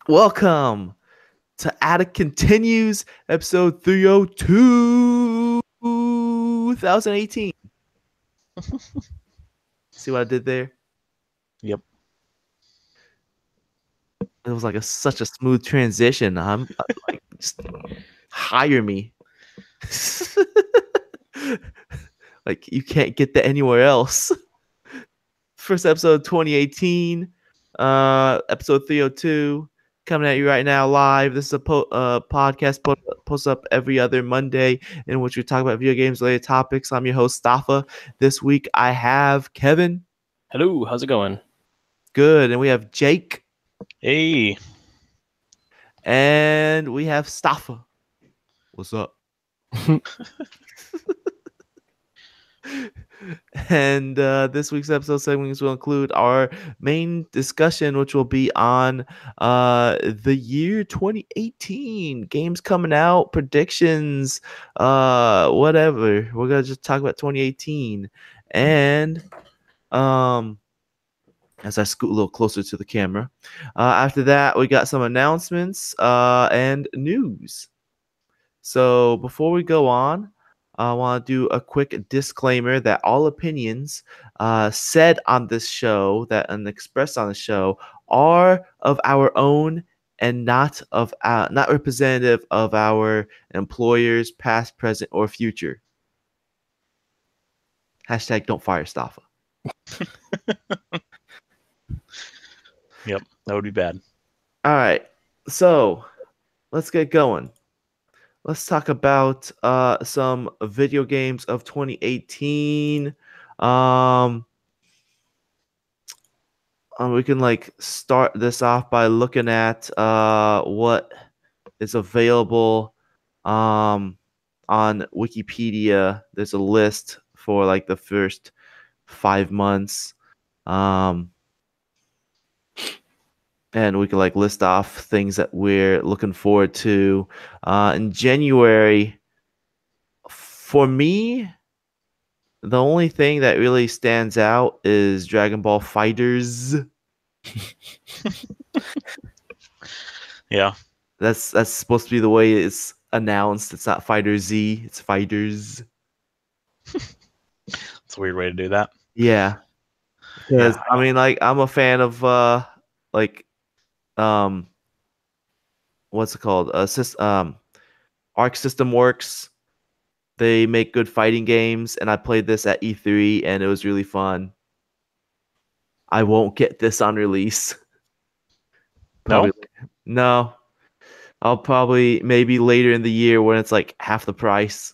Welcome to Attic Continues, episode 302, 2018. See what I did there? Yep. It was like such a smooth transition. I'm like, just hire me. Like, you can't get that anywhere else. First episode 2018, episode 302, coming at you right now live. This is a podcast post up every other Monday in which we talk about video games related topics. I'm your host, Stafa. This week I have Kevin. Hello, how's it going? Good. And we have Jake. Hey. And we have Stafa. What's up? And this week's episode segments will include our main discussion, which will be on the year 2018, games coming out, predictions, whatever. We're gonna just talk about 2018, and as I scoot a little closer to the camera. After that, we got some announcements and news. So before we go on, I want to do a quick disclaimer that all opinions said on this show and expressed on the show are of our own and not representative of our employers, past, present, or future. Hashtag don't fire Staffa. Yep, that would be bad. All right, so let's get going. Let's talk about some video games of 2018. We can start this off by looking at what is available on Wikipedia. There's a list for the first 5 months. And we can list off things that we're looking forward to. In January, for me, the only thing that really stands out is Dragon Ball FighterZ. Yeah. That's supposed to be the way it's announced. It's not FighterZ, it's FighterZ. It's a weird way to do that. Yeah. Because I mean, I'm a fan of what's it called? Arc System Works. They make good fighting games, and I played this at E3, and it was really fun. I won't get this on release. Probably no. I'll probably maybe later in the year when it's like half the price.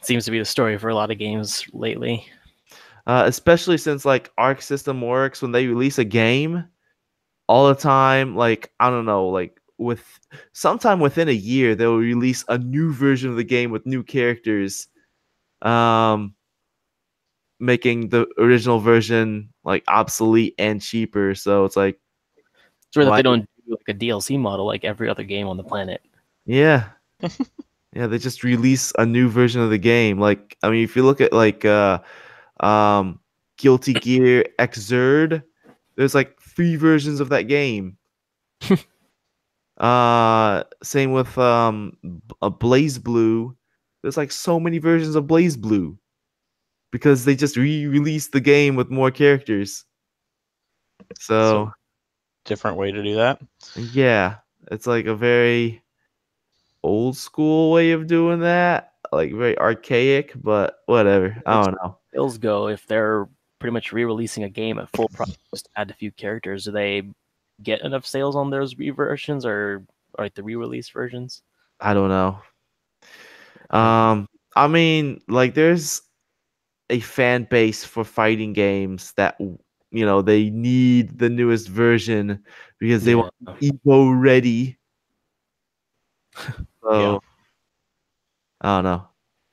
Seems to be the story for a lot of games lately. Especially since Arc System Works, when they release a game, all the time, I don't know, sometime within a year they'll release a new version of the game with new characters, making the original version obsolete and cheaper. So it's like it's weird that they don't do a DLC model like every other game on the planet. Yeah. Yeah, they just release a new version of the game. I mean, if you look at Guilty Gear Xrd, there's 3 versions of that game. Same with BlazBlue. There's so many versions of BlazBlue because they just re-released the game with more characters. So different way to do that. Yeah, it's a very old school way of doing that, very archaic, but whatever. I don't know. Sales go if they're pretty much re-releasing a game at full price to add a few characters. Do they get enough sales on those reversions or the re-release versions? I don't know. I mean, there's a fan base for fighting games that they need the newest version because they want Evo ready. So I don't know.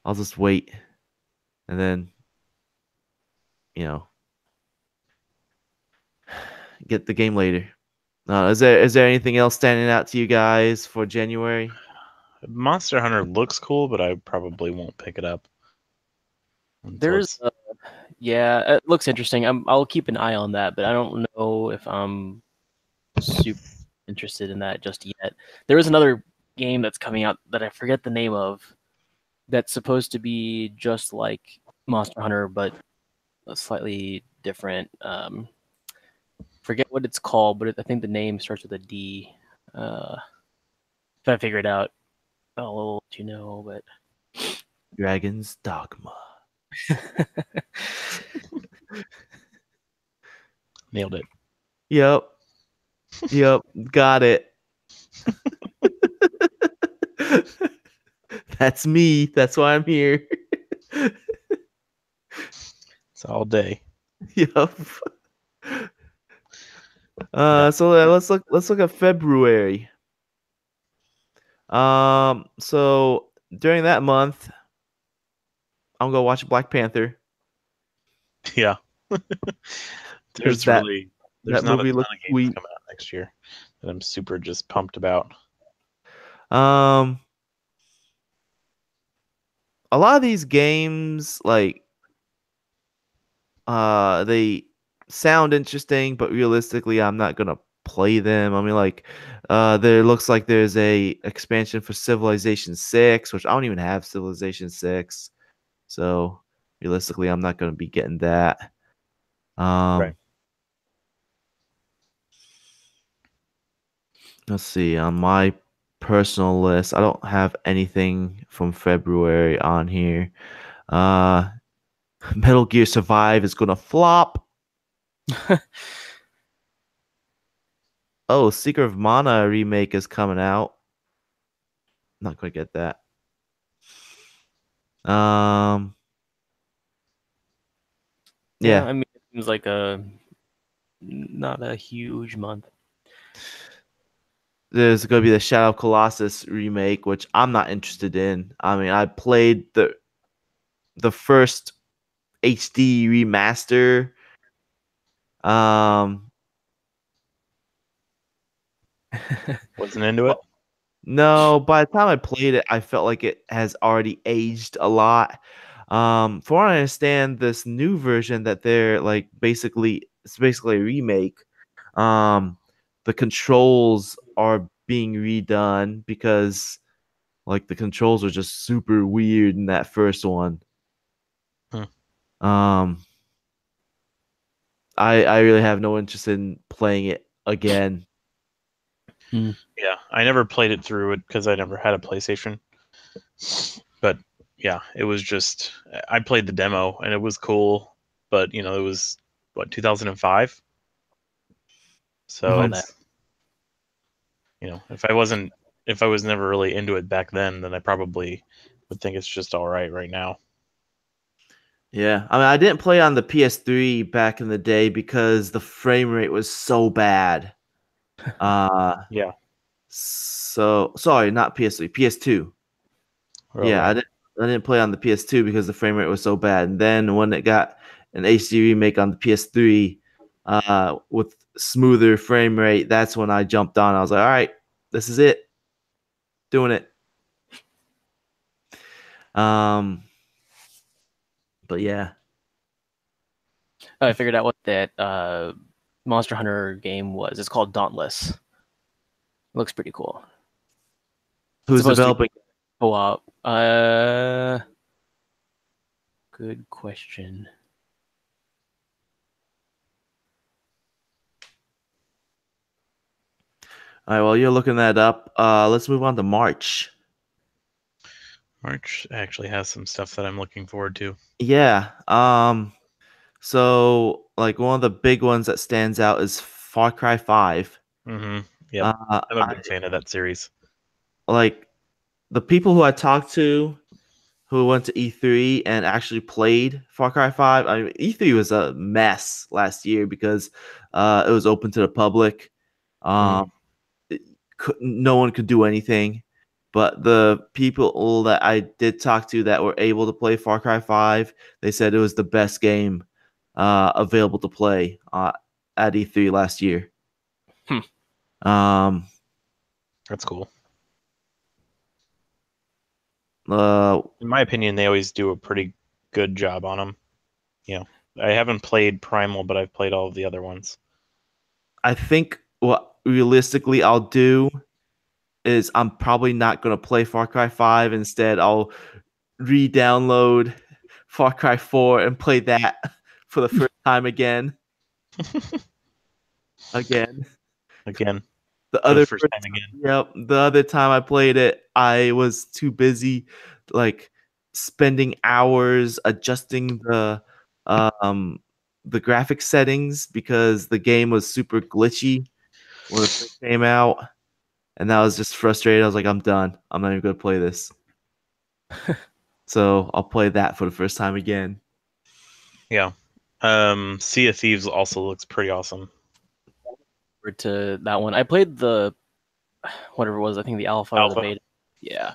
I'll just wait and then get the game later. Is there anything else standing out to you guys for January? Monster Hunter looks cool, but I probably won't pick it up. There's it looks interesting. I'll keep an eye on that, but I don't know if I'm super interested in that just yet. There is another game that's coming out that I forget the name of. That's supposed to be just like Monster Hunter, but slightly different. Forget what it's called, but I think the name starts with a D. If I figure it out, I'll let you know. But Dragon's Dogma. Nailed it. Yep. Got it. That's me. That's why I'm here. It's all day. Yep. So let's look at February. So during that month, I'm gonna watch Black Panther. Yeah. There's that not movie a ton looked of games sweet. coming out next year that I'm super just pumped about. A lot of these games, like, they sound interesting, but realistically, I'm not gonna play them. I mean, like, there looks like there's a expansion for Civilization 6, which I don't even have Civilization 6, so realistically, I'm not gonna be getting that. Right. Let's see, on my personal list, I don't have anything from February on here. Metal Gear Survive is gonna flop. Oh, Secret of Mana remake is coming out. Not gonna get that. Yeah. I mean, it seems like not a huge month. There's gonna be the Shadow of Colossus remake, which I'm not interested in. I mean, I played the first HD remaster. Wasn't into it. No, by the time I played it, I felt like it has already aged a lot. From what I understand, this new version that they're like it's basically a remake. The controls are being redone because like the controls are just super weird in that first one. I really have no interest in playing it again. Yeah, I never played it through it because I never had a PlayStation. But yeah, it was just I played the demo and it was cool, but it was what 2005. So it's if I was never really into it back then I probably would think it's just all right now. Yeah, I mean, I didn't play on the PS3 back in the day because the frame rate was so bad. Yeah. So sorry, not PS3, PS2. Yeah, Right. I didn't play on the PS2 because the frame rate was so bad. And then when it got an HD remake on the PS3, with smoother frame rate, that's when I jumped on. I was like, all right, this is it, doing it. But yeah. I figured out what that Monster Hunter game was. It's called Dauntless. Looks pretty cool. Who's developing? Co-op. Good question. All right, well, you're looking that up. Let's move on to March. March actually has some stuff that I'm looking forward to. Yeah. So like one of the big ones that stands out is Far Cry 5. Mm-hmm. Yeah, I'm a big fan of that series. Like the people who I talked to who went to E3 and actually played Far Cry 5. I mean, E3 was a mess last year because it was open to the public. No one could do anything. But the people that I did talk to that were able to play Far Cry 5, they said it was the best game available to play at E3 last year. That's cool. In my opinion, they always do a pretty good job on them. I haven't played Primal, but I've played all of the other ones. I think what realistically I'll do is I'm probably not gonna play Far Cry 5. Instead, I'll re-download Far Cry 4 and play that for the first time again. Again. The other first time again. Yep. The other time I played it, I was too busy, like spending hours adjusting the graphic settings because the game was super glitchy when it first came out, and that was just frustrating. I was like, I'm done. I'm not even gonna play this. So I'll play that for the first time again. Yeah. Sea of Thieves also looks pretty awesome. To that one, I played the whatever it was. I think the alpha. Or the beta. Yeah.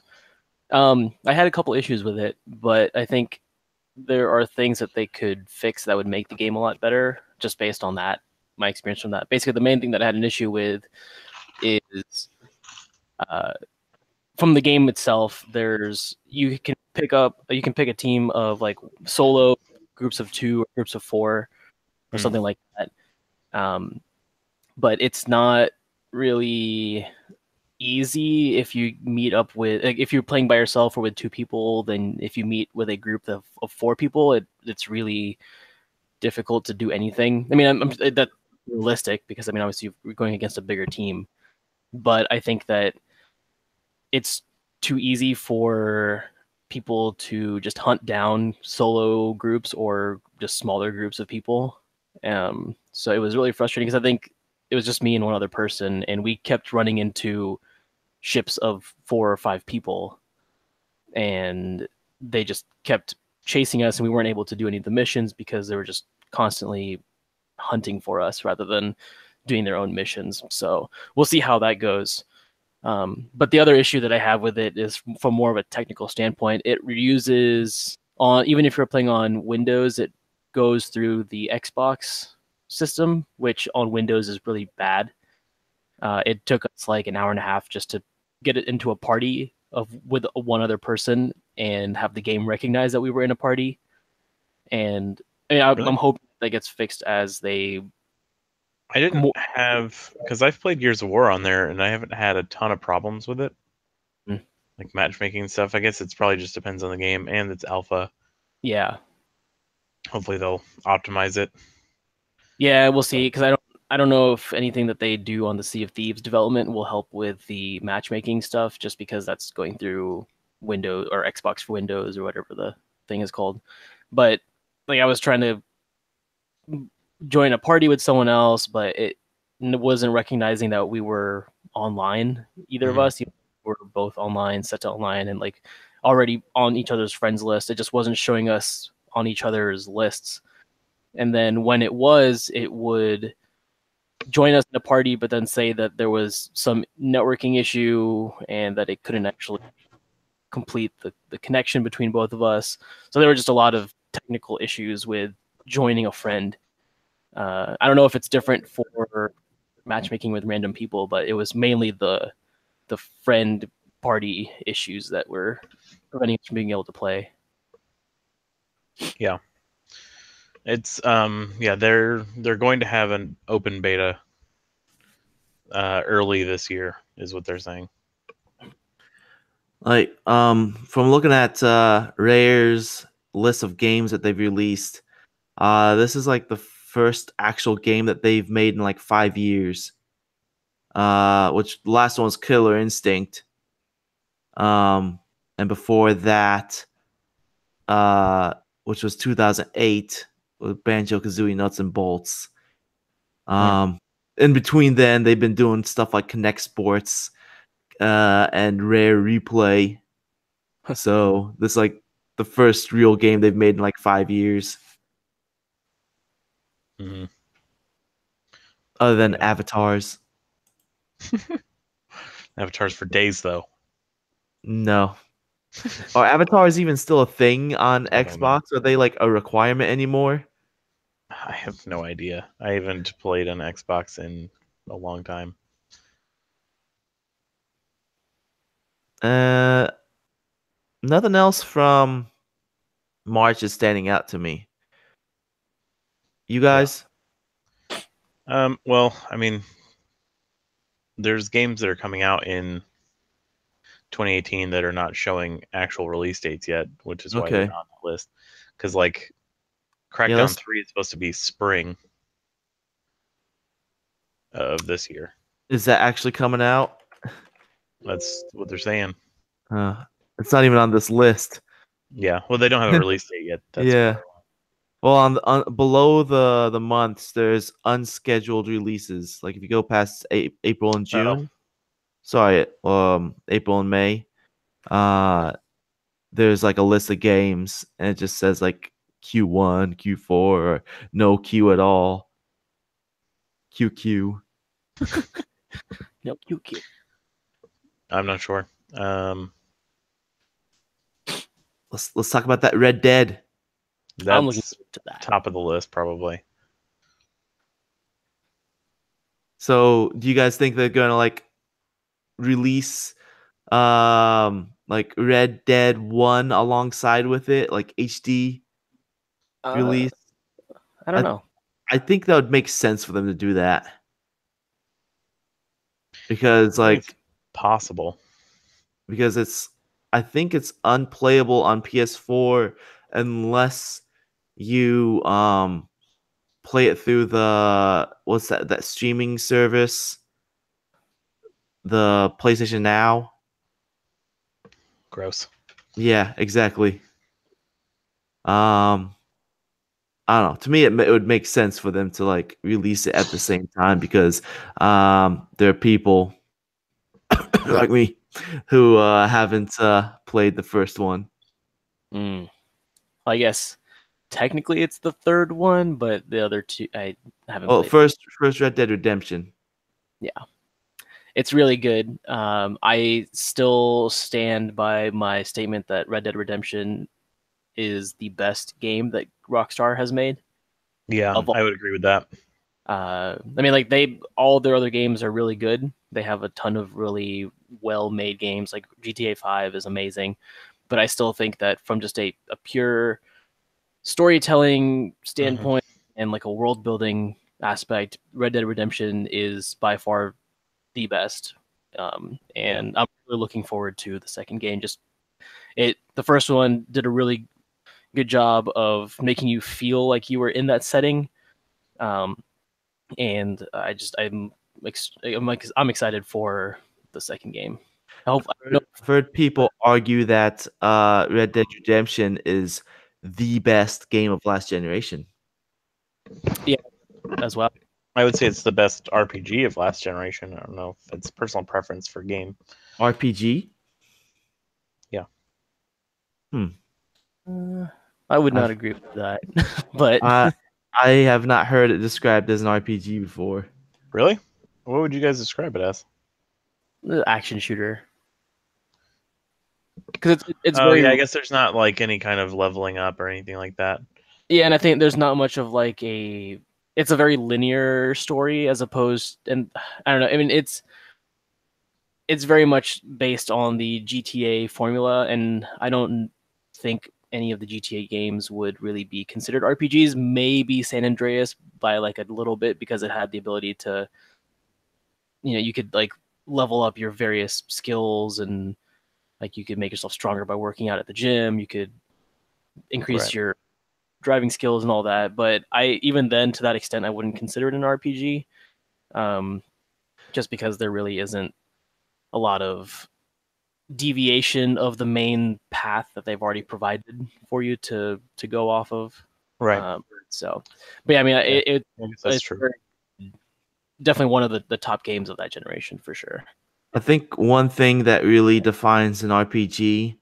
I had a couple issues with it, but I think there are things that they could fix that would make the game a lot better, just based on that, my experience from that. Basically, the main thing that I had an issue with is from the game itself. You can pick a team of like solo groups of 2 or groups of 4 or something like that. But it's not really easy if you meet up with, like, if you're playing by yourself or with 2 people. Then if you meet with a group of 4 people, it's really difficult to do anything. I mean, that's realistic because, I mean, obviously you're going against a bigger team, but I think that it's too easy for people to just hunt down solo groups or just smaller groups of people. So it was really frustrating because I think it was just me and one other person, and we kept running into ships of 4 or 5 people, and they just kept chasing us, and we weren't able to do any of the missions because they were just constantly hunting for us rather than doing their own missions. So we'll see how that goes. But the other issue that I have with it is from more of a technical standpoint. It uses even if you're playing on Windows, it goes through the Xbox system, which on Windows is really bad. It took us like an hour and a half just to get it into a party with one other person and have the game recognize that we were in a party. And I mean, Really? I'm hoping that gets fixed as they. I didn't have, because I've played Gears of War on there and I haven't had a ton of problems with it. Like matchmaking and stuff. I guess it's probably just depends on the game and it's alpha. Yeah. Hopefully they'll optimize it. Yeah, we'll see, because I don't know if anything that they do on the Sea of Thieves development will help with the matchmaking stuff, just because that's going through Windows or Xbox for Windows or whatever the thing is called. But like, I was trying to join a party with someone else, but it wasn't recognizing that we were online, either of us. We were both online, set to online, and like already on each other's friends list. It just wasn't showing us on each other's lists. And then when it would join us in a party, but then say that there was some networking issue and that it couldn't actually complete the connection between both of us. So there were just a lot of technical issues with joining a friend. I don't know if it's different for matchmaking with random people, but it was mainly the friend party issues that were preventing us from being able to play. Yeah. It's they're going to have an open beta early this year is what they're saying. Like from looking at Rare's list of games that they've released, this is like the first actual game that they've made in like 5 years. Which the last one was Killer Instinct. And before that, which was 2008 with Banjo-Kazooie Nuts and Bolts. In between then, they've been doing stuff like Connect Sports and Rare Replay. So this is like the first real game they've made in like 5 years. Other than Avatars. Avatars for days, though. No. Are Avatars even still a thing on Xbox? Are they like a requirement anymore? I have no idea. I haven't played on Xbox in a long time. Nothing else from March is standing out to me. You guys? Well, I mean, there's games that are coming out in 2018 that are not showing actual release dates yet, which is why they're not on the list. Because like Crackdown 3 is supposed to be spring of this year. Is that actually coming out? That's what they're saying. It's not even on this list. Yeah, well, they don't have a release date yet. That's well, on below the months, there's unscheduled releases. Like if you go past April and June, April and May, there's like a list of games, and it just says like Q1, Q4, or no Q at all. QQ. No QQ. I'm not sure. Let's talk about that Red Dead. I'm looking to that. Top of the list, probably. So, do you guys think they're gonna like release like Red Dead 1 alongside with it, like HD release? I don't know. I think that would make sense for them to do that. Because like possible. Because I think it's unplayable on PS4 unless you play it through what's that streaming service? The PlayStation Now. Gross. Yeah, exactly. I don't know. To me, it would make sense for them to like release it at the same time because there are people like me who haven't played the first one. I guess technically it's the third one, but the other two I haven't. Oh, first Red Dead Redemption. Yeah, it's really good. I still stand by my statement that Red Dead Redemption is the best game that Rockstar has made. Yeah, I would agree with that. I mean, like all their other games are really good. They have a ton of really well-made games. Like GTA 5 is amazing, but I still think that from just a pure storytelling standpoint and like a world-building aspect, Red Dead Redemption is by far the best. And I'm really looking forward to the second game. The first one did a really good job of making you feel like you were in that setting. And I'm excited for the second game. I've heard people argue that Red Dead Redemption is the best game of last generation. Yeah, as well. I would say it's the best RPG of last generation. I don't know if it's personal preference for game. RPG? Yeah. I would not agree with that, but I have not heard it described as an RPG before. Really? What would you guys describe it as? The action shooter. Because it's very. Yeah, I guess there's not like any kind of leveling up or anything like that. Yeah, and I think there's not much of like it's a very linear story as opposed, and I don't know. I mean, it's very much based on the GTA formula, and I don't think any of the GTA games would really be considered RPGs. Maybe San Andreas by like a little bit because it had the ability to, you could like level up your various skills and like you could make yourself stronger by working out at the gym. You could increase your driving skills and all that. But even then, to that extent, I wouldn't consider it an RPG, just because there really isn't a lot of deviation of the main path that they've already provided for you to go off of. Right. But yeah, I mean, it's true. Definitely one of the top games of that generation for sure. I think one thing that really defines an RPG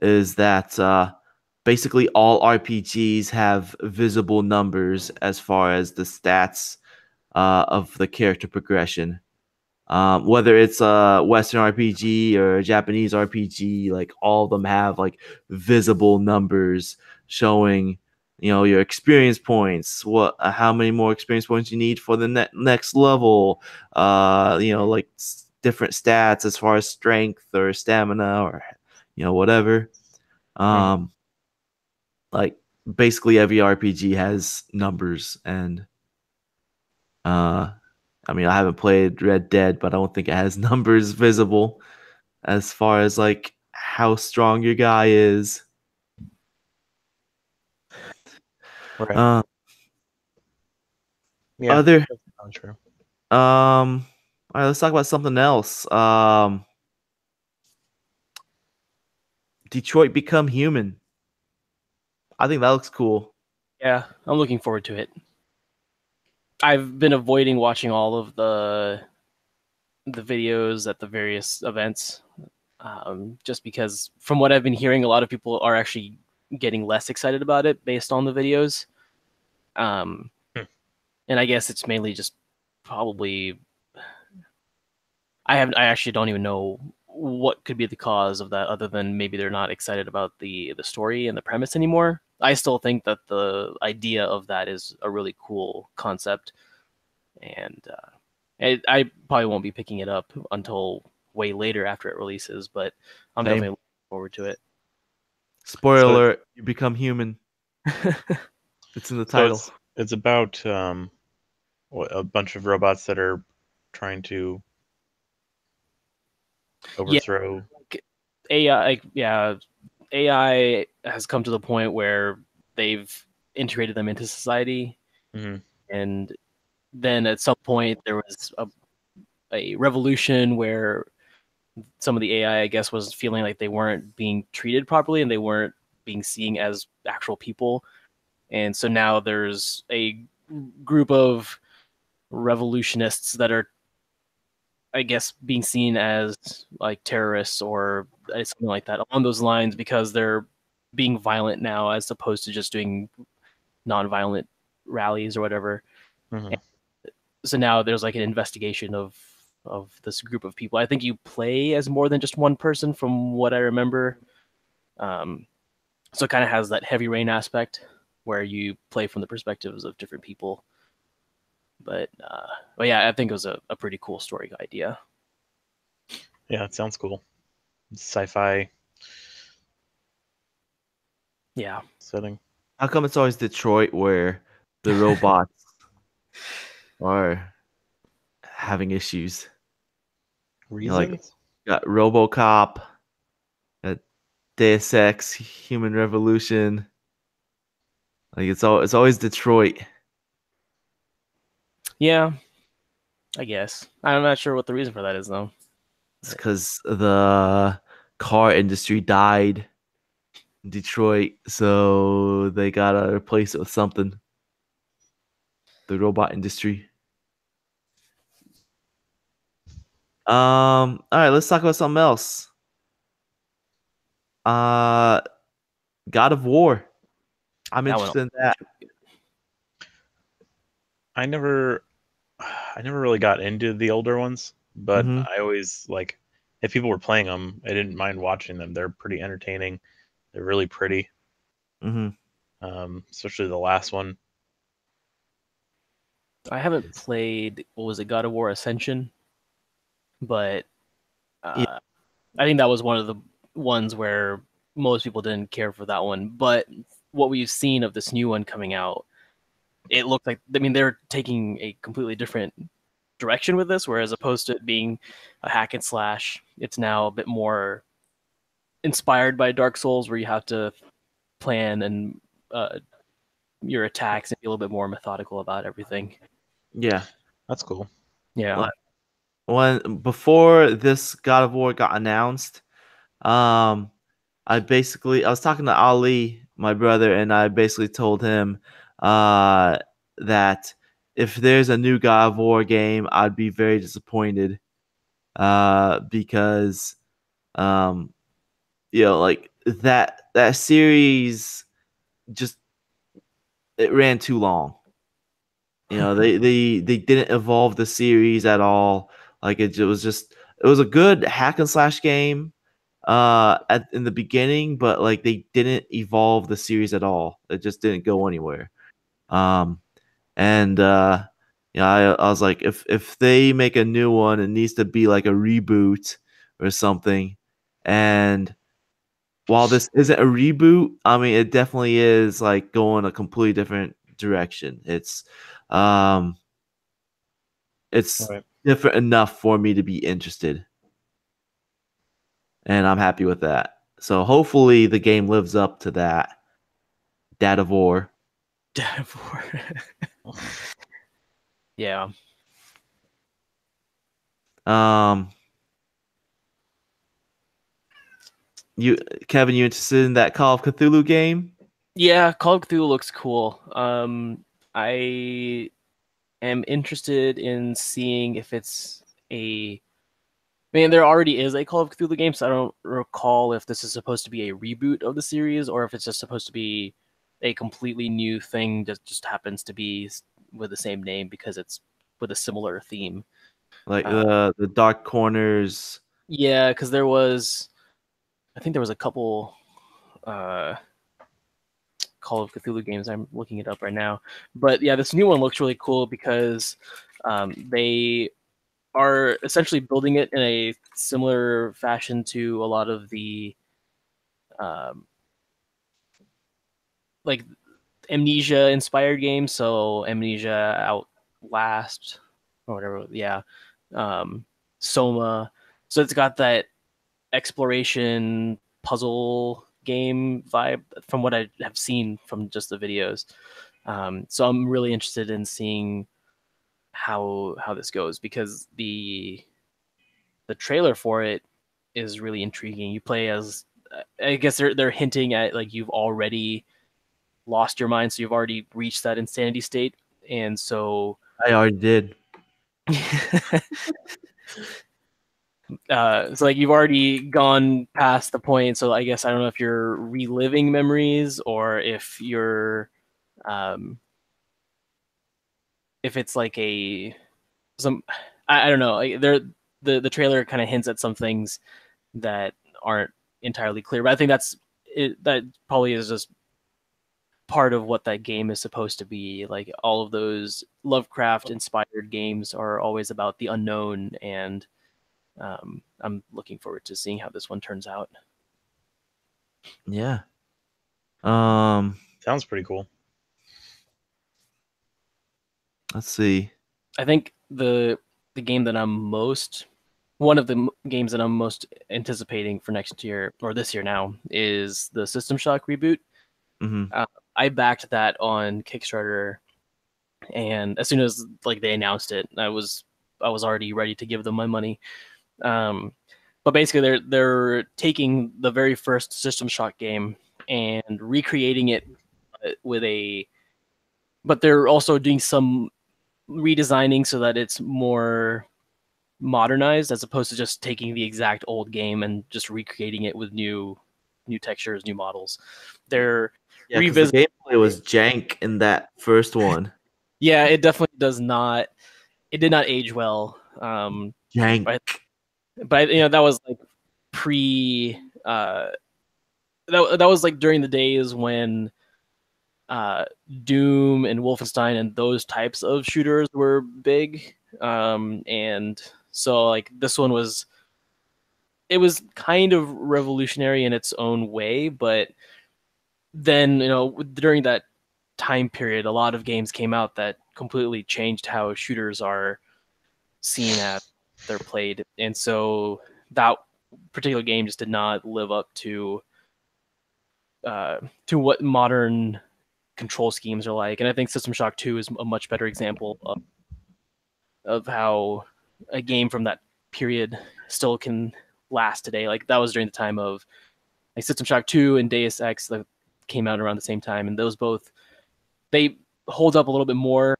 is that basically all RPGs have visible numbers as far as the stats of the character progression. Whether it's a Western RPG or a Japanese RPG, like all of them have like visible numbers showing, your experience points, how many more experience points you need for the next level, like different stats as far as strength or stamina or, whatever. Like basically every RPG has numbers and I mean, I haven't played Red Dead, but I don't think it has numbers visible as far as like how strong your guy is. Right. Yeah. Other That's not true. all right, let's talk about something else. Detroit Become Human. I think that looks cool. Yeah, I'm looking forward to it. I've been avoiding watching all of the videos at the various events, just because from what I've been hearing, a lot of people are actually getting less excited about it based on the videos. And I guess it's mainly just probably I actually don't even know what could be the cause of that, other than maybe they're not excited about the story and the premise anymore. I still think that the idea of that is a really cool concept, and I probably won't be picking it up until way later after it releases, but I'm Same. definitely looking forward to it. Spoiler So- alert, you become human. It's in the title. So it's about a bunch of robots that are trying to overthrow. AI has come to the point where they've integrated them into society, Mhm. and then at some point there was a revolution where some of the AI, I guess, was feeling like they weren't being treated properly and they weren't being seen as actual people. And so now there's a group of revolutionists that are, I guess, being seen as like terrorists or something like that along those lines, because they're being violent now as opposed to just doing non-violent rallies or whatever. Mhm. So now there's like an investigation of this group of people. I think you play as more than just one person, from what I remember. So it kind of has that Heavy Rain aspect where you play from the perspectives of different people. But yeah, I think it was a pretty cool story idea. Yeah, it sounds cool. Sci-fi Yeah. setting. How come it's always Detroit where the robots are having issues? You know, Reasons? like got RoboCop, got Deus Ex, Human Revolution. Like it's always Detroit. Yeah, I guess. I'm not sure what the reason for that is, though. It's because the car industry died in Detroit, so they gotta replace it with something. The robot industry. All right, let's talk about something else. God of War. I'm That one. interested in that. I never really got into the older ones, but Mhm. I always like if people were playing them, I didn't mind watching them. They're pretty entertaining. They're really pretty, Mhm. especially the last one. I haven't played, what was it, God of War Ascension, but Yeah. I think that was one of the ones where most people didn't care for that one. But what we've seen of this new one coming out, it looked like, I mean, they're taking a completely different direction with this, whereas opposed to it being a hack and slash, it's now a bit more inspired by Dark Souls, where you have to plan and your attacks and be a little bit more methodical about everything. Yeah. That's cool. Yeah. Like, when before this God of War got announced, I was talking to Ali, my brother, and I basically told him that if there's a new God of War game, I'd be very disappointed because like that series just it ran too long. They didn't evolve the series at all. Like it was a good hack and slash game in the beginning, but like they didn't evolve the series at all. It just didn't go anywhere. And I was like, if they make a new one, it needs to be like a reboot or something. And while this isn't a reboot, I mean, it definitely is like going a completely different direction. It's It's Right. different enough for me to be interested, and I'm happy with that. So hopefully the game lives up to that. Dadivore. Yeah. You, Kevin, you interested in that Call of Cthulhu game? Yeah, Call of Cthulhu looks cool. I am interested in seeing if it's a. I mean, there already is a Call of Cthulhu game, so I don't recall if this is supposed to be a reboot of the series or if it's just supposed to be a completely new thing that just happens to be with the same name because it's with a similar theme. Like the Dark Corners. Yeah, because I think there was a couple Call of Cthulhu games. I'm looking it up right now, but yeah, this new one looks really cool because they are essentially building it in a similar fashion to a lot of the um, like Amnesia inspired games. So Amnesia, Outlast, or whatever. Yeah, Soma. So it's got that exploration puzzle game vibe from what I have seen from just the videos. So I'm really interested in seeing how this goes because the trailer for it is really intriguing. You play as I guess they're hinting at like you've already lost your mind, so you've already reached that insanity state, and so I already did. so like you've already gone past the point. So I guess I don't know if you're reliving memories or um, if it's like some I don't know. Like the trailer kind of hints at some things that aren't entirely clear, but I think that probably is just part of what that game is supposed to be. Like all of those Lovecraft inspired games are always about the unknown, and I'm looking forward to seeing how this one turns out. Yeah. Sounds pretty cool. Let's see. I think the game that one of the games that I'm most anticipating for next year or this year now is the System Shock reboot. Mm-hmm. I backed that on Kickstarter, and as soon as like they announced it, I was already ready to give them my money. But basically, they're taking the very first System Shock game and recreating it with but they're also doing some redesigning so that it's more modernized as opposed to just taking the exact old game and just recreating it with new textures, new models. They're Yeah, because the gameplay was jank in that first one. Yeah, it definitely does not. It did not age well. Jank. But that was like pre. That was like during the days when Doom and Wolfenstein and those types of shooters were big. And so like this one was kind of revolutionary in its own way, but then during that time period, a lot of games came out that completely changed how shooters are seen as they're played, and so that particular game just did not live up to what modern control schemes are like. And I think System Shock 2 is a much better example of how a game from that period still can last today. Like that was during the time of like System Shock 2 and Deus Ex that came out around the same time, and those both they hold up a little bit more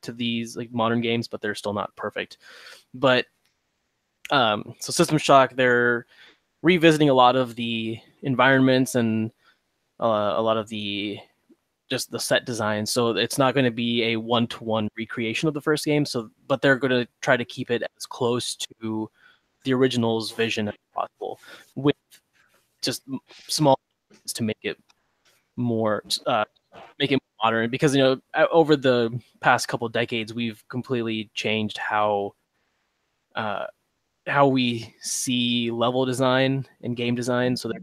to these like modern games, but they're still not perfect. But so System Shock, they're revisiting a lot of the environments and a lot of the just the set design. So it's not going to be a one-to-one recreation of the first game. But they're going to try to keep it as close to the original's vision as possible, with just small to make it more modern. Because over the past couple of decades, we've completely changed how we see level design and game design, so that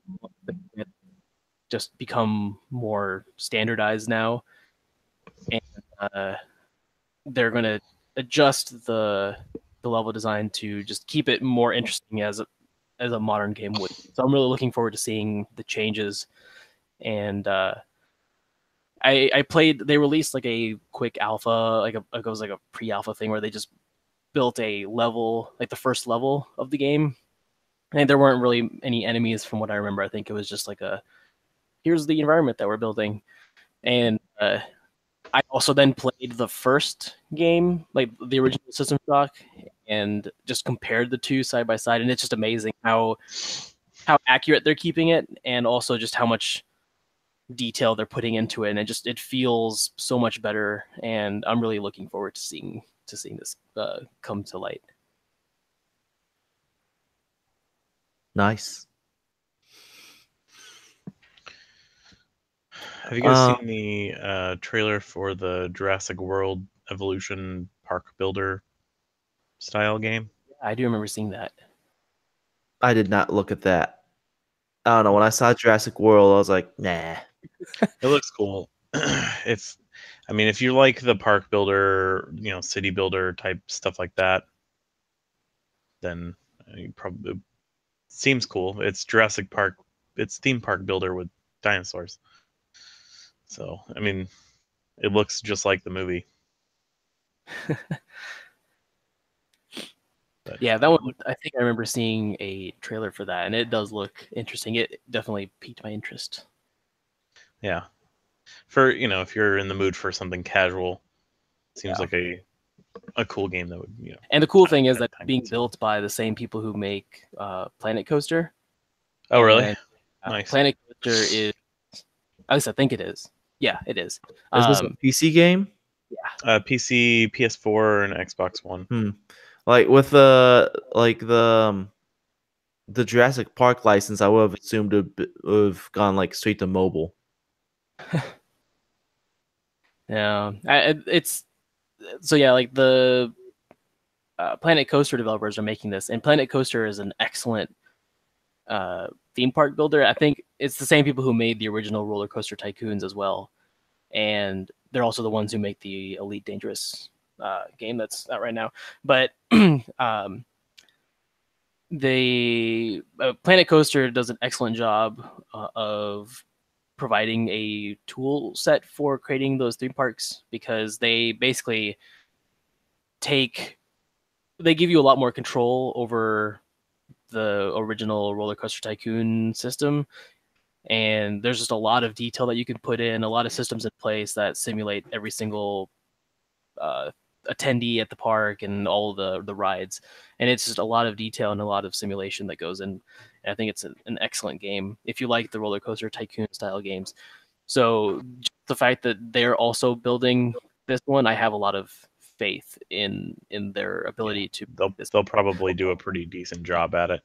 just become more standardized now, and they're going to adjust the level design to just keep it more interesting as a modern game would. So I'm really looking forward to seeing the changes. And I played. They released like a quick alpha, it was like a pre-alpha thing where they just built a level, like the first level of the game. And there weren't really any enemies from what I remember. I think it was just like here's the environment that we're building. And I also then played the first game, like the original System Shock, and just compared the two side by side. And it's just amazing how accurate they're keeping it, and also just how much detail they're putting into it. And it feels so much better. And I'm really looking forward to seeing this come to light. Nice. Have you guys seen the trailer for the Jurassic World Evolution Park Builder style game? I do remember seeing that. I did not look at that. I don't know. When I saw Jurassic World, I was like, nah. It looks cool. If you like the park builder, city builder type stuff like that, then you probably seems cool. It's Jurassic Park. It's theme park builder with dinosaurs. So, it looks just like the movie. Yeah, that one, I think I remember seeing a trailer for that, and it does look interesting. It definitely piqued my interest. Yeah. For, if you're in the mood for something casual, seems like a cool game that would, And the cool thing is that being built by the same people who make Planet Coaster. Oh, really? Nice. Planet Coaster is, at least I think it is. Yeah, it is. Is this a PC game? Yeah. PC, PS4, and Xbox One. Like with the Jurassic Park license, I would have assumed it would have gone like straight to mobile. Yeah, it's so yeah. Like the Planet Coaster developers are making this, and Planet Coaster is an excellent theme park builder. I think it's the same people who made the original Roller Coaster Tycoons as well, and they're also the ones who make the Elite Dangerous game that's out right now. But the Planet Coaster does an excellent job of providing a tool set for creating those theme parks, because they basically give you a lot more control over the original Roller Coaster Tycoon system. And there's just a lot of detail that you can put in, a lot of systems in place that simulate every single attendee at the park and all the rides. And it's just a lot of detail and a lot of simulation that goes in. And I think it's an excellent game if you like the Roller Coaster Tycoon style games. So just the fact that they're also building this one, I have a lot of faith in their ability to. They'll probably do a pretty decent job at it.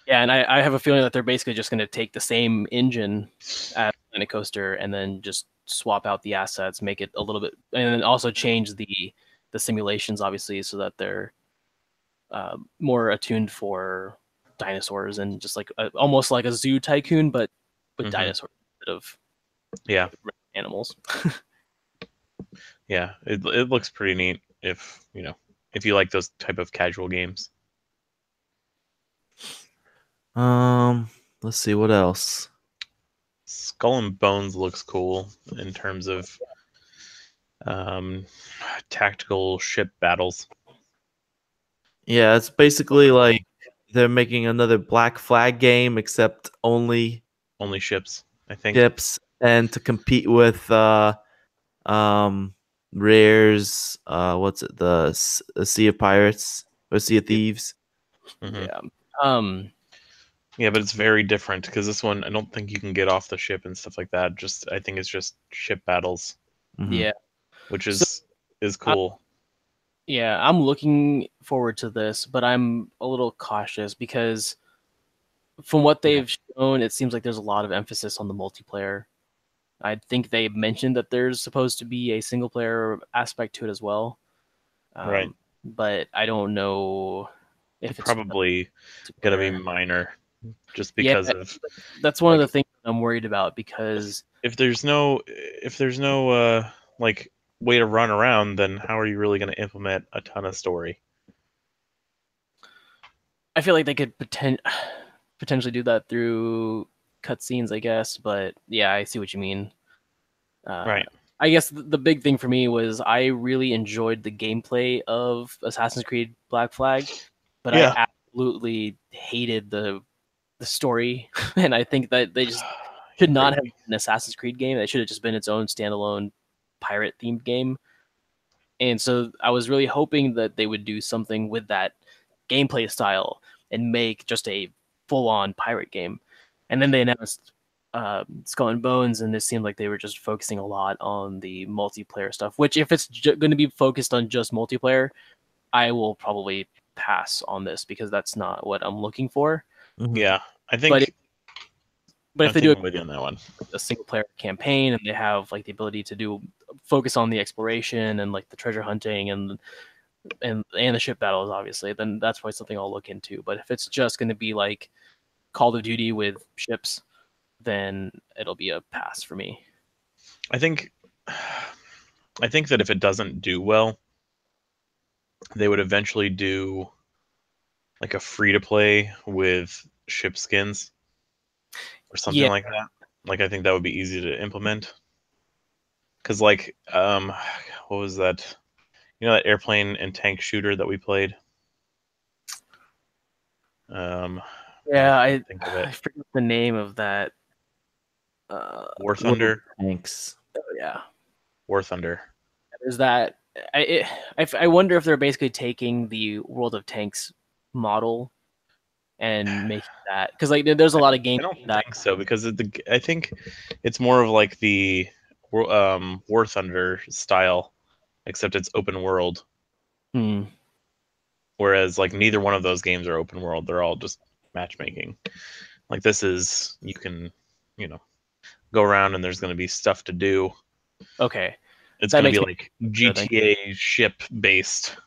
Yeah, and I have a feeling that they're basically just going to take the same engine at Planet Coaster and then just swap out the assets, make it a little bit, and then also change the simulations, obviously, so that they're more attuned for dinosaurs and just like almost like a zoo tycoon, but with dinosaurs instead of animals. Yeah, it looks pretty neat if you like those type of casual games. Let's see what else. Skull and Bones looks cool in terms of tactical ship battles. Yeah, it's basically like they're making another Black Flag game, except only ships, I think. Ships, and to compete with Rare's what's it, the Sea of Pirates or Sea of Thieves. Mm-hmm. Yeah, but it's very different because this one, I don't think you can get off the ship and stuff like that. I think it's just ship battles. Mm-hmm. Yeah, which is cool. I'm looking forward to this, but I'm a little cautious because from what they've shown, it seems like there's a lot of emphasis on the multiplayer. I think they mentioned that there's supposed to be a single player aspect to it as well. Right. But I don't know if it's probably going to be minor just because of... That's one of the things I'm worried about, because if there's no like way to run around, then how are you really going to implement a ton of story? I feel like they could potentially do that through cutscenes, I guess. But yeah, I see what you mean. Right. I guess the big thing for me was I really enjoyed the gameplay of Assassin's Creed Black Flag, but Yeah. I absolutely hated the story, and I think that they just should not have been an Assassin's Creed game. It should have just been its own standalone pirate themed game. And so I was really hoping that they would do something with that gameplay style and make just a full on pirate game. And then they announced Skull and Bones, and it seemed like they were just focusing a lot on the multiplayer stuff. Which, if it's going to be focused on just multiplayer, I will probably pass on this because that's not what I'm looking for. Yeah, I think. But if they do it with you on that one, a single player campaign, and they have like the ability to focus on the exploration and like the treasure hunting and the ship battles, obviously, then that's probably something I'll look into. But if it's just going to be like Call of Duty with ships, then it'll be a pass for me. I think that if it doesn't do well, they would eventually do like a free to play with ship skins or something like that. Like, I think that would be easy to implement. Because like, what was that? You know, that airplane and tank shooter that we played? Yeah, I forget the name of that. War Thunder. Thanks. Oh yeah, War Thunder. There's that. I wonder if they're basically taking the World of Tanks model and making that, because like there's a lot of games. I don't think so, because I think it's more of like the War Thunder style, except it's open world. Whereas like neither one of those games are open world; they're all just matchmaking. Like this is, you can, go around and there's going to be stuff to do. Okay, it's going to be like GTA ship based.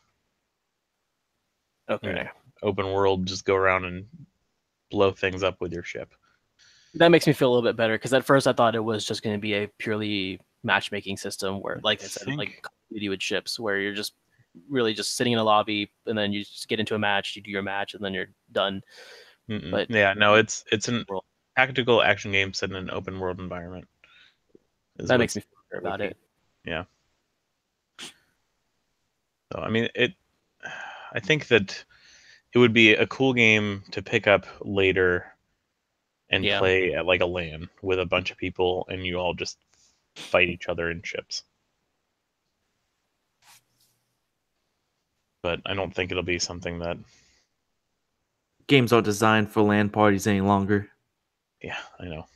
Okay, open world, just go around and blow things up with your ship. That makes me feel a little bit better, because at first I thought it was just going to be a purely matchmaking system where, like I said, like Call of Duty with ships, where you're just really just sitting in a lobby and then you just get into a match, you do your match, and then you're done. But yeah, no, it's an tactical action game set in an open world environment. That makes me feel better about it. Yeah. So I mean, I think that it would be a cool game to pick up later and play at like a LAN with a bunch of people, and you all just fight each other in ships. But I don't think it'll be something that... Games aren't designed for LAN parties any longer. Yeah, I know.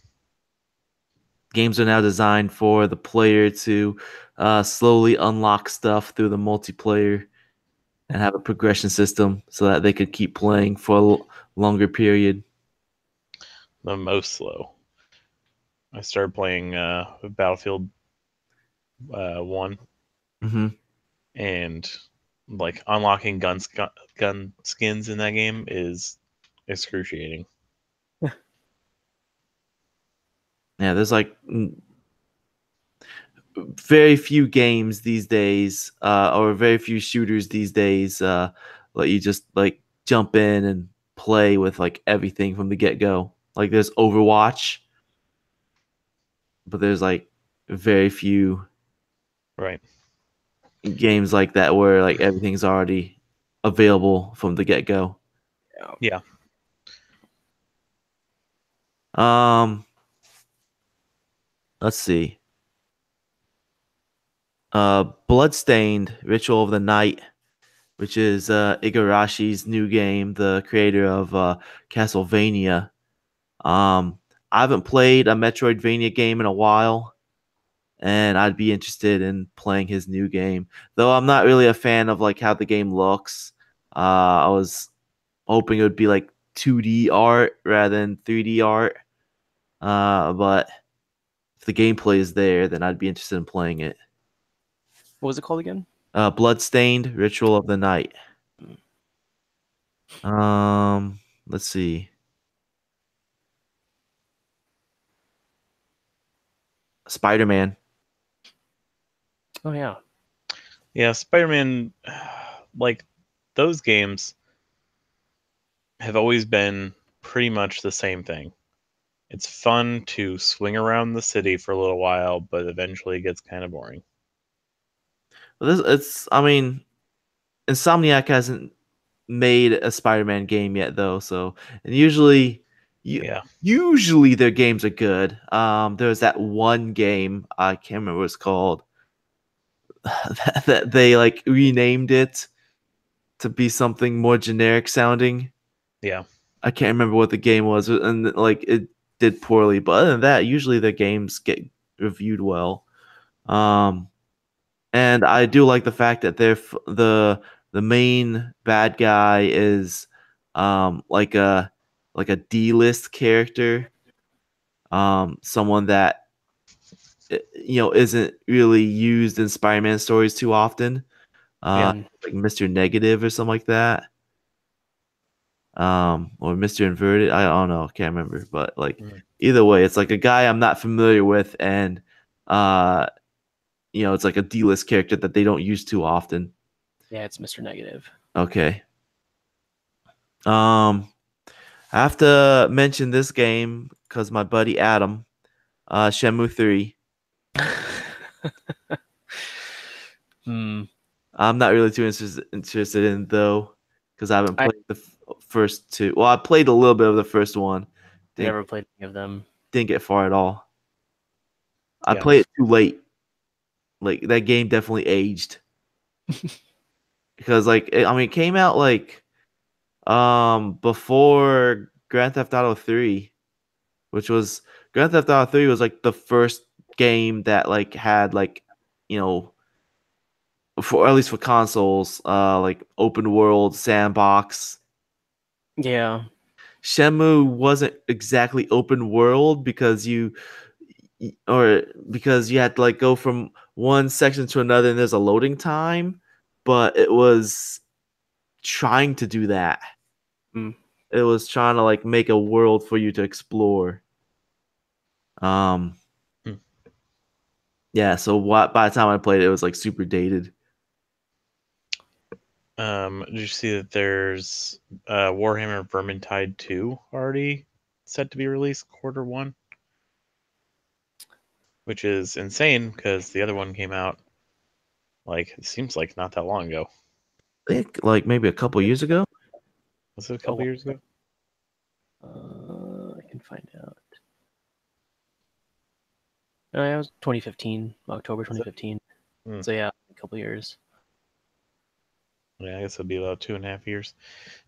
Games are now designed for the player to slowly unlock stuff through the multiplayer and have a progression system so that they could keep playing for a longer period. The most slow. I started playing Battlefield 1. And like unlocking gun skins in that game is excruciating. Yeah, there's like very few games these days, or very few shooters these days, let you just like jump in and play with like everything from the get-go. Like there's Overwatch, but there's like very few games like that where like everything's already available from the get-go. Yeah. Let's see. Bloodstained Ritual of the Night, which is Igarashi's new game, the creator of Castlevania. I haven't played a Metroidvania game in a while, and I'd be interested in playing his new game. Though I'm not really a fan of like how the game looks. I was hoping it would be like 2D art rather than 3D art. But if the gameplay is there, then I'd be interested in playing it. What was it called again? Bloodstained Ritual of the Night. Let's see. Spider-Man. Oh yeah. Yeah, Spider-Man, like those games have always been pretty much the same thing. It's fun to swing around the city for a little while, but eventually it gets kind of boring. I mean, Insomniac hasn't made a Spider-Man game yet, though. So, and usually their games are good. There's that one game I can't remember what it's called that they like renamed it to be something more generic sounding. Yeah. I can't remember what the game was, and like it did poorly. But other than that, usually their games get reviewed well. And I do like the fact that the main bad guy is like a D-list character, someone that isn't really used in Spider-Man stories too often, like Mr. Negative or something like that, or Mr. Inverted. I don't know, can't remember, but like either way, it's like a guy I'm not familiar with, and it's like a D-list character that they don't use too often. Yeah, it's Mr. Negative. Okay. I have to mention this game because my buddy Adam, Shenmue 3. I'm not really too interested in though, because I haven't played the first two. Well, I played a little bit of the first one. Never played any of them. Didn't get far at all. I played it too late. Like that game definitely aged. Because it came out like before Grand Theft Auto 3, which was Grand Theft Auto 3 was like the first game that like had like, for at least for consoles, like open world sandbox. Yeah. Shenmue wasn't exactly open world because you had to like go from one section to another and there's a loading time, but it was trying to do that. It was trying to like make a world for you to explore. Yeah, so by the time I played it, it was like super dated. Did you see that there's Warhammer Vermintide 2 already set to be released Q1? Which is insane because the other one came out it seems like not that long ago. I think like maybe a couple years ago. Was it a couple years ago? I can find out. No, it was 2015, October 2015. So yeah, a couple years. Yeah, I guess it'll be about 2.5 years.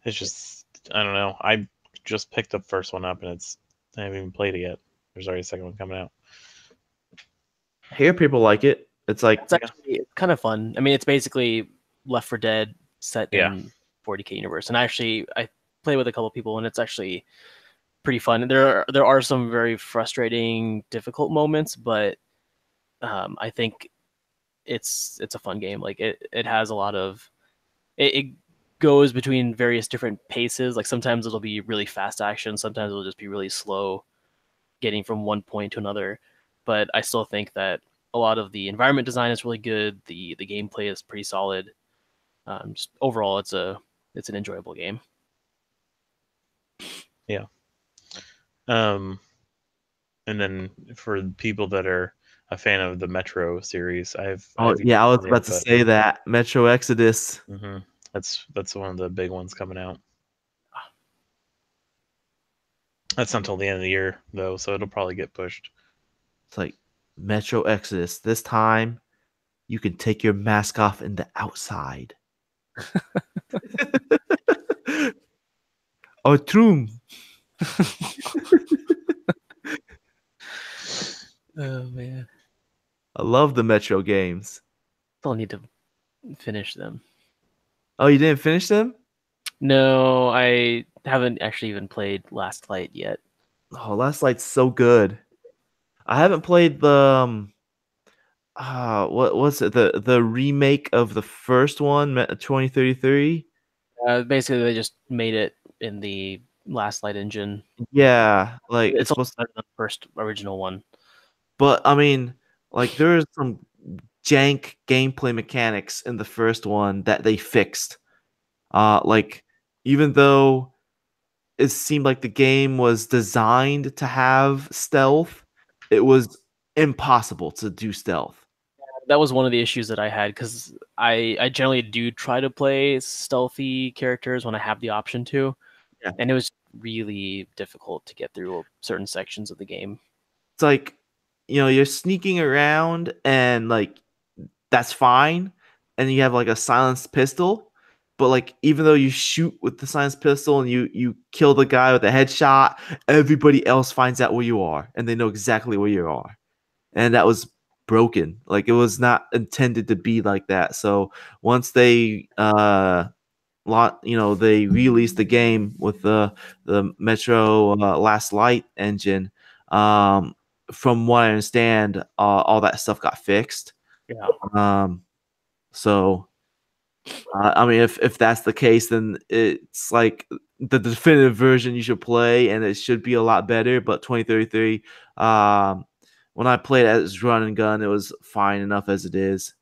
It's just, I don't know. I just picked the first one up and I haven't even played it yet. There's already a second one coming out. I hear people like it. It's actually kind of fun. I mean, it's basically Left 4 Dead set in 40K universe. And I play with a couple people and it's actually pretty fun. There are some very frustrating, difficult moments, but I think it's a fun game. Like it has a lot of it goes between various different paces. Like sometimes it'll be really fast action, sometimes it'll just be really slow getting from one point to another. But I still think that a lot of the environment design is really good. The gameplay is pretty solid. Just overall, it's an enjoyable game. Yeah. And then for people that are a fan of the Metro series, I was about to say that Metro Exodus. Mm-hmm. That's one of the big ones coming out. That's not until the end of the year though, so it'll probably get pushed. It's like Metro Exodus. This time, you can take your mask off in the outside. Or Troom. Oh man, I love the Metro games. Still need to finish them. Oh, you didn't finish them? No, I haven't actually even played Last Light yet. Oh, Last Light's so good. I haven't played the what was it, the remake of the first one, 2033? Basically they just made it in the Last Light engine. Yeah, like it's supposed to be the first original one. But I mean, like there's some jank gameplay mechanics in the first one that they fixed. Like even though it seemed like the game was designed to have stealth, it was impossible to do stealth. That was one of the issues that I had, because I generally do try to play stealthy characters when I have the option to, Yeah. and it was really difficult to get through certain sections of the game. It's like, you're sneaking around and like that's fine, and you have like a silenced pistol, but like even though you shoot with the silenced pistol and you kill the guy with a headshot, everybody else finds out where you are and they know exactly where you are, and that was broken. Like it was not intended to be like that. So once they they released the game with the Metro Last Light engine, from what I understand, all that stuff got fixed. Yeah. So I mean, if that's the case, then it's like the definitive version you should play, and it should be a lot better. But 2033, when I played as run and gun, it was fine enough as it is.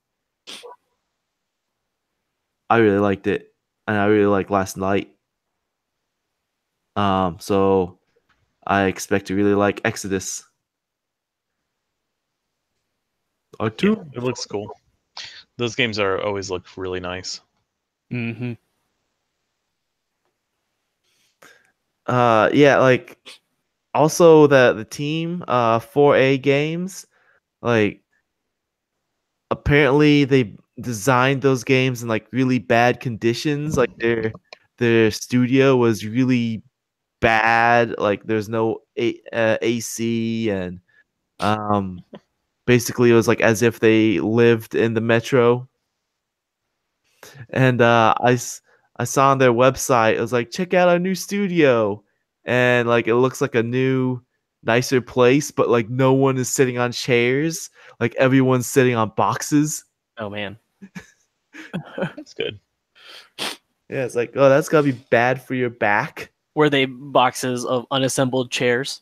I really liked it, and I really like Last Night. So I expect to really like Exodus. Or two. Yeah, it looks cool. Those games always look really nice. Mm-hmm. Yeah, like also the team 4A Games, like apparently they designed those games in like really bad conditions. Like their studio was really bad. Like there's no AC, and basically it was like as if they lived in the metro. And I saw on their website, it was like, check out our new studio, and like it looks like a new nicer place, but like no one is sitting on chairs, like everyone's sitting on boxes. Oh man. That's good. Yeah, it's like, oh, that's gotta be bad for your back. Were they boxes of unassembled chairs?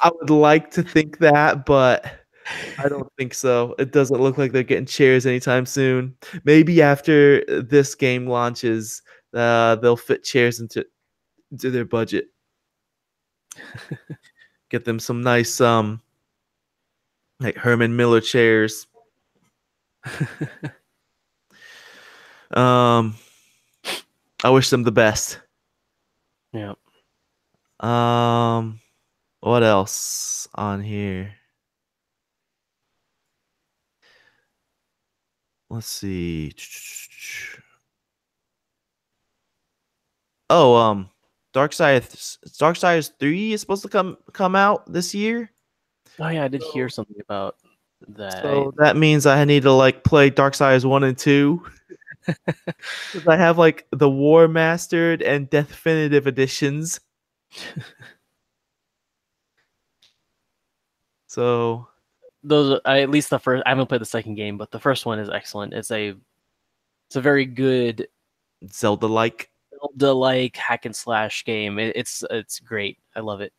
I would like to think that, but I don't think so. It doesn't look like they're getting chairs anytime soon. Maybe after this game launches, they'll fit chairs into their budget. Get them some nice like Herman Miller chairs. I wish them the best. Yeah. What else on here? Let's see. Oh, Darksiders 3 is supposed to come out this year. Oh yeah, I did hear something about that. So that means I need to like play Darksiders 1 and 2. Because I have like the War Mastered and Definitive editions. So those at least the first. I haven't played the second game, but the first one is excellent. It's a very good Zelda-like hack and slash game. It's great. I love it.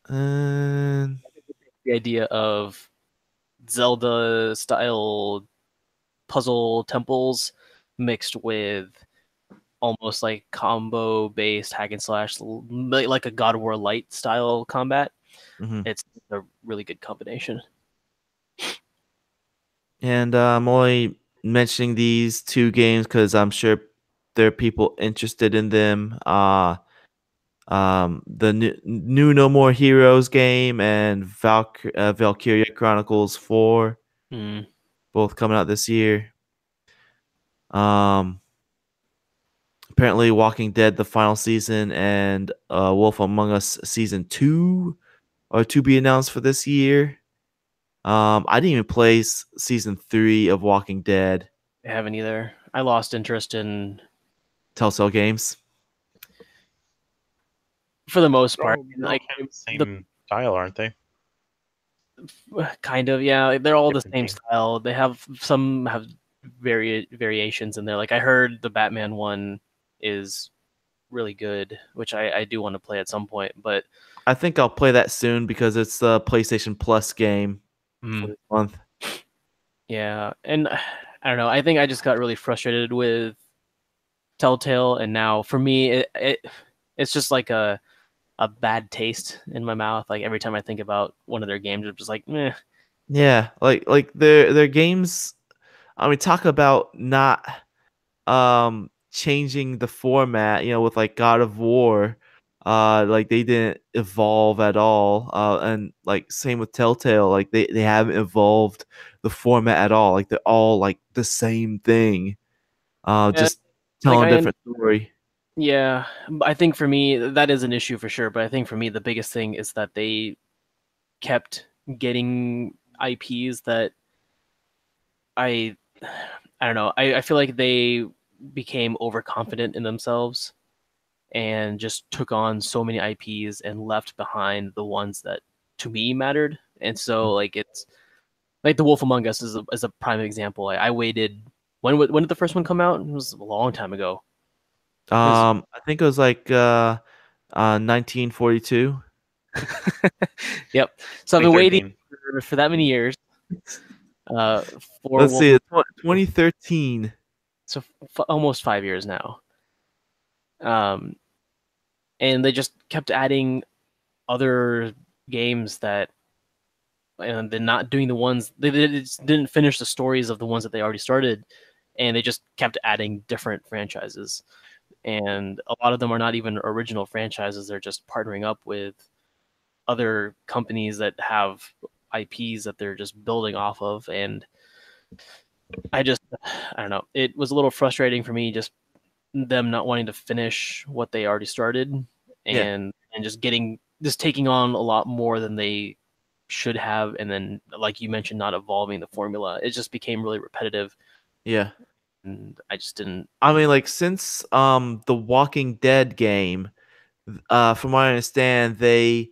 And the idea of Zelda style puzzle temples mixed with almost like combo based hack and slash, like a God of War Light style combat. Mm-hmm. It's a really good combination. And I'm only mentioning these two games because I'm sure there are people interested in them. The new No More Heroes game and Valkyria Chronicles 4, both coming out this year. Apparently Walking Dead the final season and Wolf Among Us season 2 are to be announced for this year. I didn't even play season 3 of Walking Dead. I haven't either. I lost interest in Telltale Games. For the most part, like the same style, aren't they? Kind of, yeah. They're all different the same style. They have some variations in there. Like I heard the Batman one is really good, which I do want to play at some point. But I think I'll play that soon because it's the PlayStation Plus game for this month. Yeah, and I don't know. I think I just got really frustrated with Telltale, and now for me, it's just like a bad taste in my mouth. Like every time I think about one of their games, I'm just like, meh. Yeah, like their games. I mean, talk about not changing the format. With like God of War, like they didn't evolve at all. And like same with Telltale, like they haven't evolved the format at all. Like they're all like the same thing. Yeah, Just like telling a different story. Yeah, I think for me that is an issue for sure. But I think for me the biggest thing is that they kept getting IPs that I don't know. I feel like they became overconfident in themselves and just took on so many IPs and left behind the ones that to me mattered. And so like it's like The Wolf Among Us is a prime example. I waited when did the first one come out? It was a long time ago. I think it was like 1942. Yep. So I've been waiting for that many years. For Let's see, 2013. So almost 5 years now. And they just kept adding other games that, and they're not doing the ones they didn't finish the stories of the ones that they already started, and they just kept adding different franchises. And a lot of them are not even original franchises; they're just partnering up with other companies that have IPs that they're just building off of. And I don't know. It was a little frustrating for me, just them not wanting to finish what they already started, and just taking on a lot more than they should have, and then like you mentioned, not evolving the formula. It just became really repetitive. Yeah. And I just didn't. I mean, like since the Walking Dead game, from what I understand, they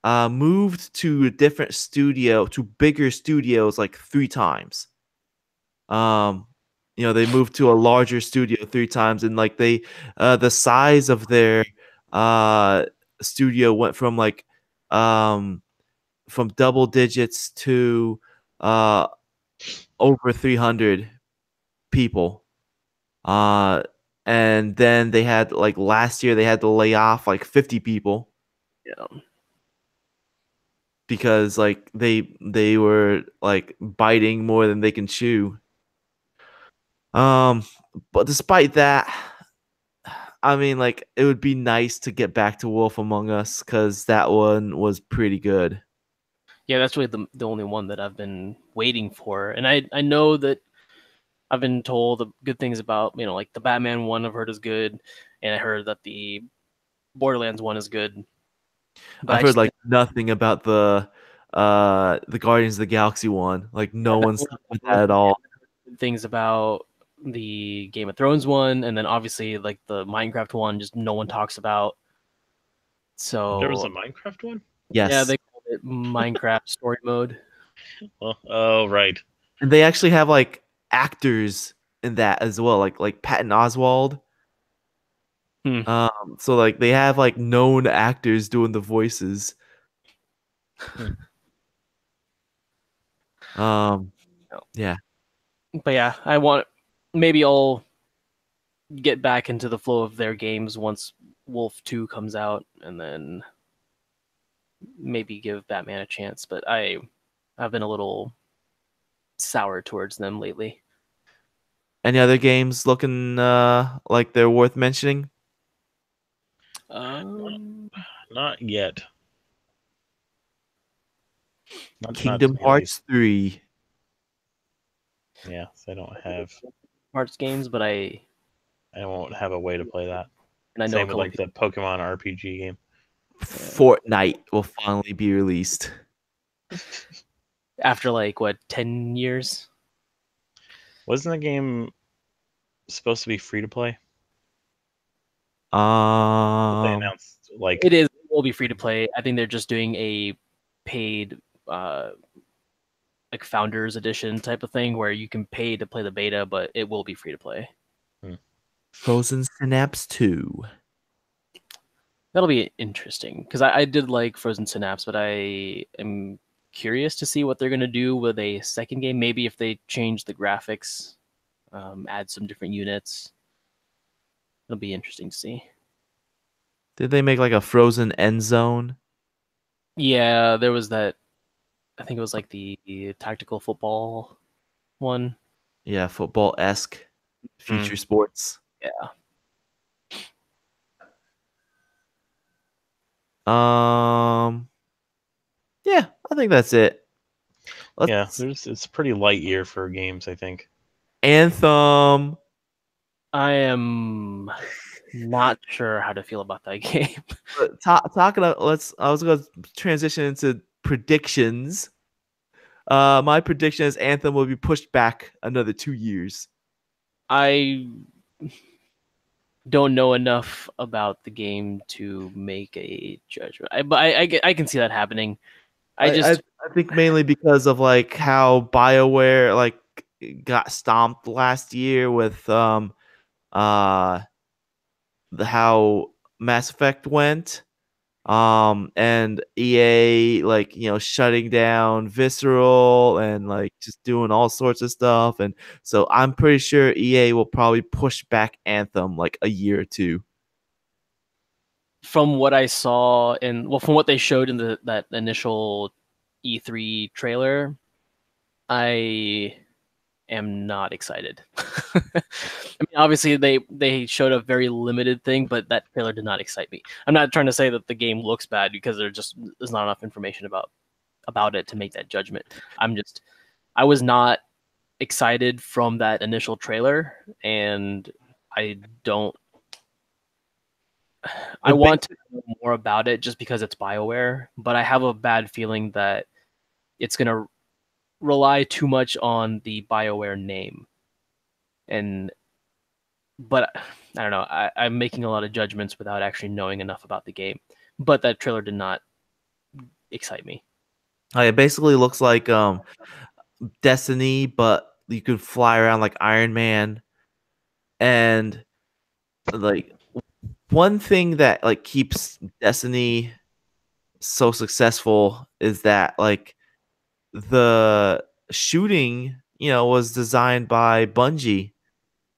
moved to a different studio, to bigger studios, like 3 times. They moved to a larger studio 3 times, and like the size of their studio went from like from double digits to over 300 people. And then they had like last year they had to lay off like 50 people. Yeah. Because like they were like biting more than they can chew. But despite that, I mean, like it would be nice to get back to Wolf Among Us because that one was pretty good. Yeah, that's really the only one that I've been waiting for, and I know that I've been told good things about, like the Batman one I've heard is good, and I heard that the Borderlands one is good. But I've heard like nothing about the Guardians of the Galaxy one. Like no one's with that at all. Things about the Game of Thrones one, and then obviously like the Minecraft one, just no one talks about. So there was a Minecraft one? Yes. Yeah, they called it Minecraft Story Mode. Well, oh right. And they actually have like actors in that as well, like Patton Oswalt. So like they have like known actors doing the voices. Yeah. But yeah, maybe I'll get back into the flow of their games once Wolf 2 comes out, and then maybe give Batman a chance. But I've been a little sour towards them lately. Any other games looking like they're worth mentioning? Not yet. Kingdom Hearts 3. Yeah, so I don't have Hearts games, but I won't have a way to play that. And I know same with like the Pokemon RPG game. Fortnite will finally be released. After like what, 10 years? Wasn't the game supposed to be free to play? They announced like it will be free to play. I think they're just doing a paid like Founders Edition type of thing where you can pay to play the beta, but it will be free to play. Frozen Synapse 2. That'll be interesting because I did like Frozen Synapse, but I am curious to see what they're gonna do with a second game. Maybe if they change the graphics, add some different units. It'll be interesting to see. Did they make like a Frozen End Zone? Yeah, there was that. I think it was like the tactical football one. Yeah, football-esque future sports. Yeah. Yeah, I think that's it. It's a pretty light year for games, I think. Anthem. I am not sure how to feel about that game. Talking about, I was going to transition into predictions. My prediction is Anthem will be pushed back another 2 years. I don't know enough about the game to make a judgment. But I can see that happening. I think mainly because of like how BioWare like got stomped last year with how Mass Effect went. And EA like shutting down Visceral and like just doing all sorts of stuff, and so I'm pretty sure EA will probably push back Anthem like a year or two. From what I saw from what they showed in that initial E3 trailer, I am not excited. I mean, obviously they showed a very limited thing, but that trailer did not excite me. I'm not trying to say that the game looks bad because there's not enough information about it to make that judgment. I was not excited from that initial trailer, and I want to know more about it just because it's BioWare, but I have a bad feeling that it's going to rely too much on the BioWare name. But I don't know. I'm making a lot of judgments without actually knowing enough about the game. But that trailer did not excite me. It basically looks like Destiny, but you could fly around like Iron Man. And like one thing that like keeps Destiny so successful is that like the shooting, was designed by Bungie.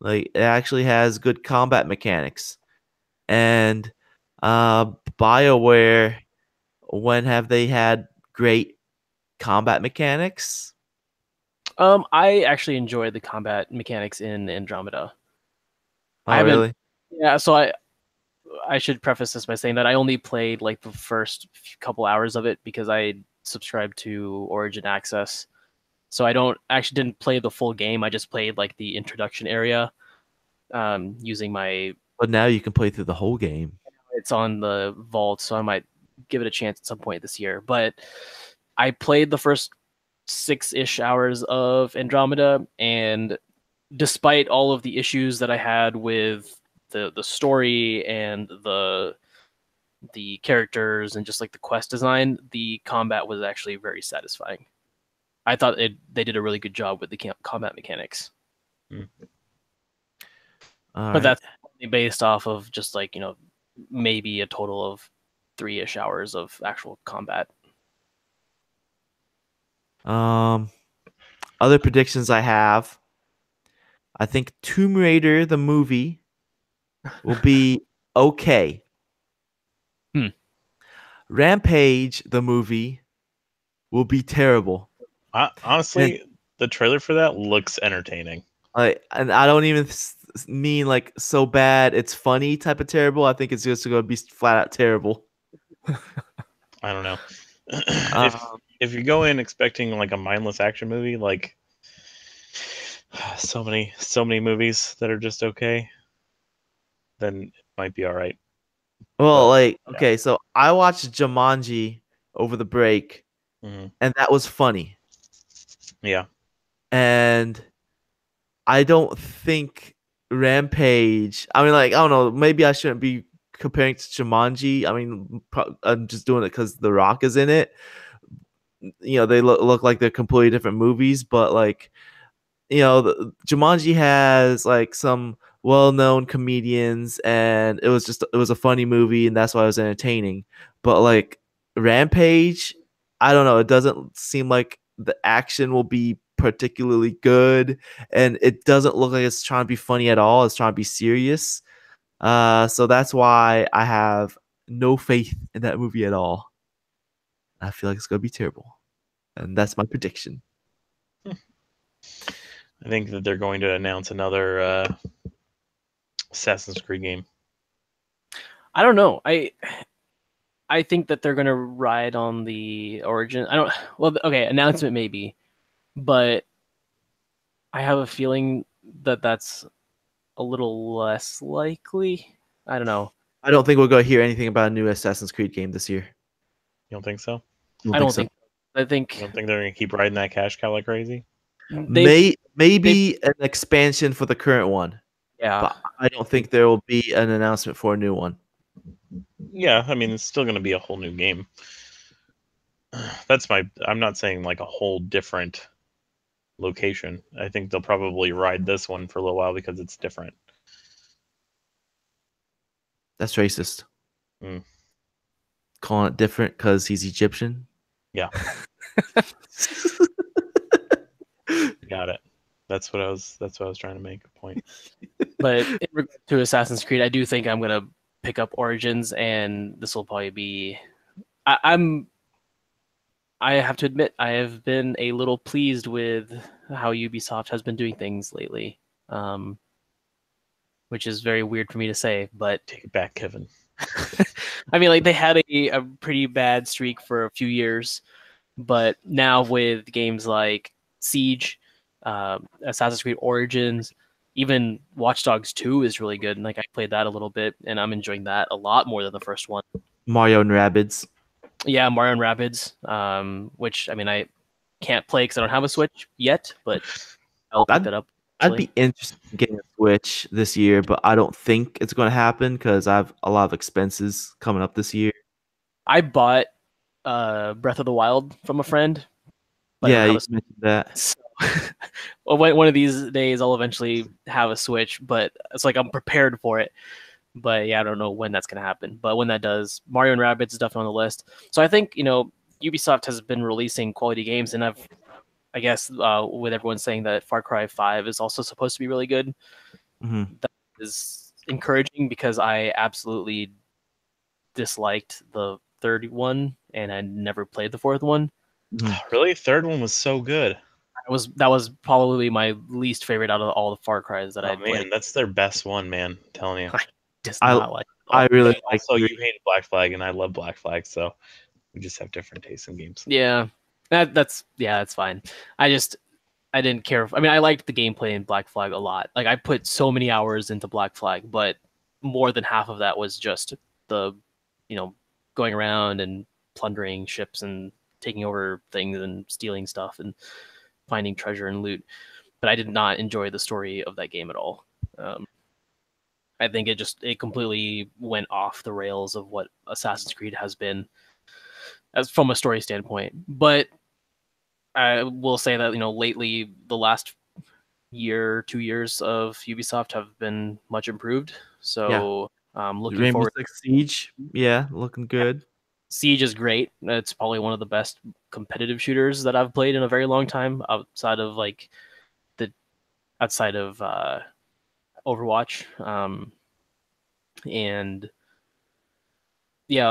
Like it actually has good combat mechanics. And BioWare, when have they had great combat mechanics? I actually enjoyed the combat mechanics in Andromeda. Oh, really? Yeah, so I should preface this by saying that I only played like the first couple hours of it because I subscribed to Origin Access. So I didn't play the full game. I just played like the introduction area using my. But now you can play through the whole game. It's on the vault, so I might give it a chance at some point this year. But I played the first 6-ish hours of Andromeda, and despite all of the issues that I had with the story and the characters and just like the quest design, the combat was actually very satisfying. I thought they did a really good job with the combat mechanics. But that's only based off of just like, maybe a total of 3-ish hours of actual combat. Other predictions I have. I think Tomb Raider the movie will be okay. Rampage the movie will be terrible. Honestly, the trailer for that looks entertaining. And I don't even mean like so bad it's funny type of terrible. I think it's just going to be flat out terrible. I don't know. If you go in expecting like a mindless action movie, like so many movies that are just okay, then it might be all right. Well, okay, so I watched Jumanji over the break, and that was funny. Yeah. And I don't think Rampage. I mean, like, I don't know. Maybe I shouldn't be comparing to Jumanji. I mean, I'm just doing it because The Rock is in it. They look like they're completely different movies, but like, Jumanji has like some well-known comedians, and it was a funny movie, and that's why it was entertaining. But like Rampage, I don't know, it doesn't seem like the action will be particularly good, and it doesn't look like it's trying to be funny at all. It's trying to be serious. So that's why I have no faith in that movie at all. I feel like it's gonna be terrible, and that's my prediction. I think that they're going to announce another Assassin's Creed game. I don't know. I think that they're gonna ride on the Origin. I don't. Well, okay, announcement maybe, but I have a feeling that that's a little less likely. I don't know. I don't think we're gonna hear anything about a new Assassin's Creed game this year. You don't think so? I don't think. I think. You don't think they're going to keep riding that cash cow like crazy? Maybe an expansion for the current one. Yeah, but I don't think there will be an announcement for a new one. Yeah, I mean, it's still going to be a whole new game. I'm not saying like a whole different location. I think they'll probably ride this one for a little while because it's different. That's racist. Calling it different because he's Egyptian. Yeah. Got it. That's what I was trying to make a point. But in regard to Assassin's Creed, I do think I'm gonna pick up Origins, and this will probably be. I have to admit, I have been a little pleased with how Ubisoft has been doing things lately, which is very weird for me to say, but take it back, Kevin. I mean, like they had a pretty bad streak for a few years, but now with games like Siege, Assassin's Creed Origins, even Watch Dogs 2 is really good, and like I played that a little bit, and I'm enjoying that a lot more than the first one. Mario and Rabbids. Yeah, Mario and Rabbids, which I mean I can't play because I don't have a Switch yet, but I'll pick that up. I'd be interested in getting a Switch this year, but I don't think it's going to happen because I have a lot of expenses coming up this year. I bought Breath of the Wild from a friend. Yeah, you mentioned that. So, well, one of these days I'll eventually have a Switch, but it's like I'm prepared for it. But yeah, I don't know when that's going to happen. But when that does, Mario and Rabbids is definitely on the list. So I think, Ubisoft has been releasing quality games, and I guess with everyone saying that Far Cry 5 is also supposed to be really good, that is encouraging because I absolutely disliked the third one, and I never played the fourth one. Really? Third one was so good. That was probably my least favorite out of all the Far Cries that I played. Man, that's their best one, man. I'm telling you. I really like. So you hated Black Flag, and I love Black Flag, so we just have different tastes in games. Yeah, that's fine. I didn't care. I mean, I liked the gameplay in Black Flag a lot. Like I put so many hours into Black Flag, but more than half of that was just the, going around and plundering ships and taking over things and stealing stuff and finding treasure and loot. But I did not enjoy the story of that game at all. I think it completely went off the rails of what Assassin's Creed has been as from a story standpoint. But I will say that, lately the last year, 2 years of Ubisoft have been much improved. So looking Rainbow forward. Six Siege, looking good. Siege is great. It's probably one of the best competitive shooters that I've played in a very long time, outside of Overwatch. And yeah,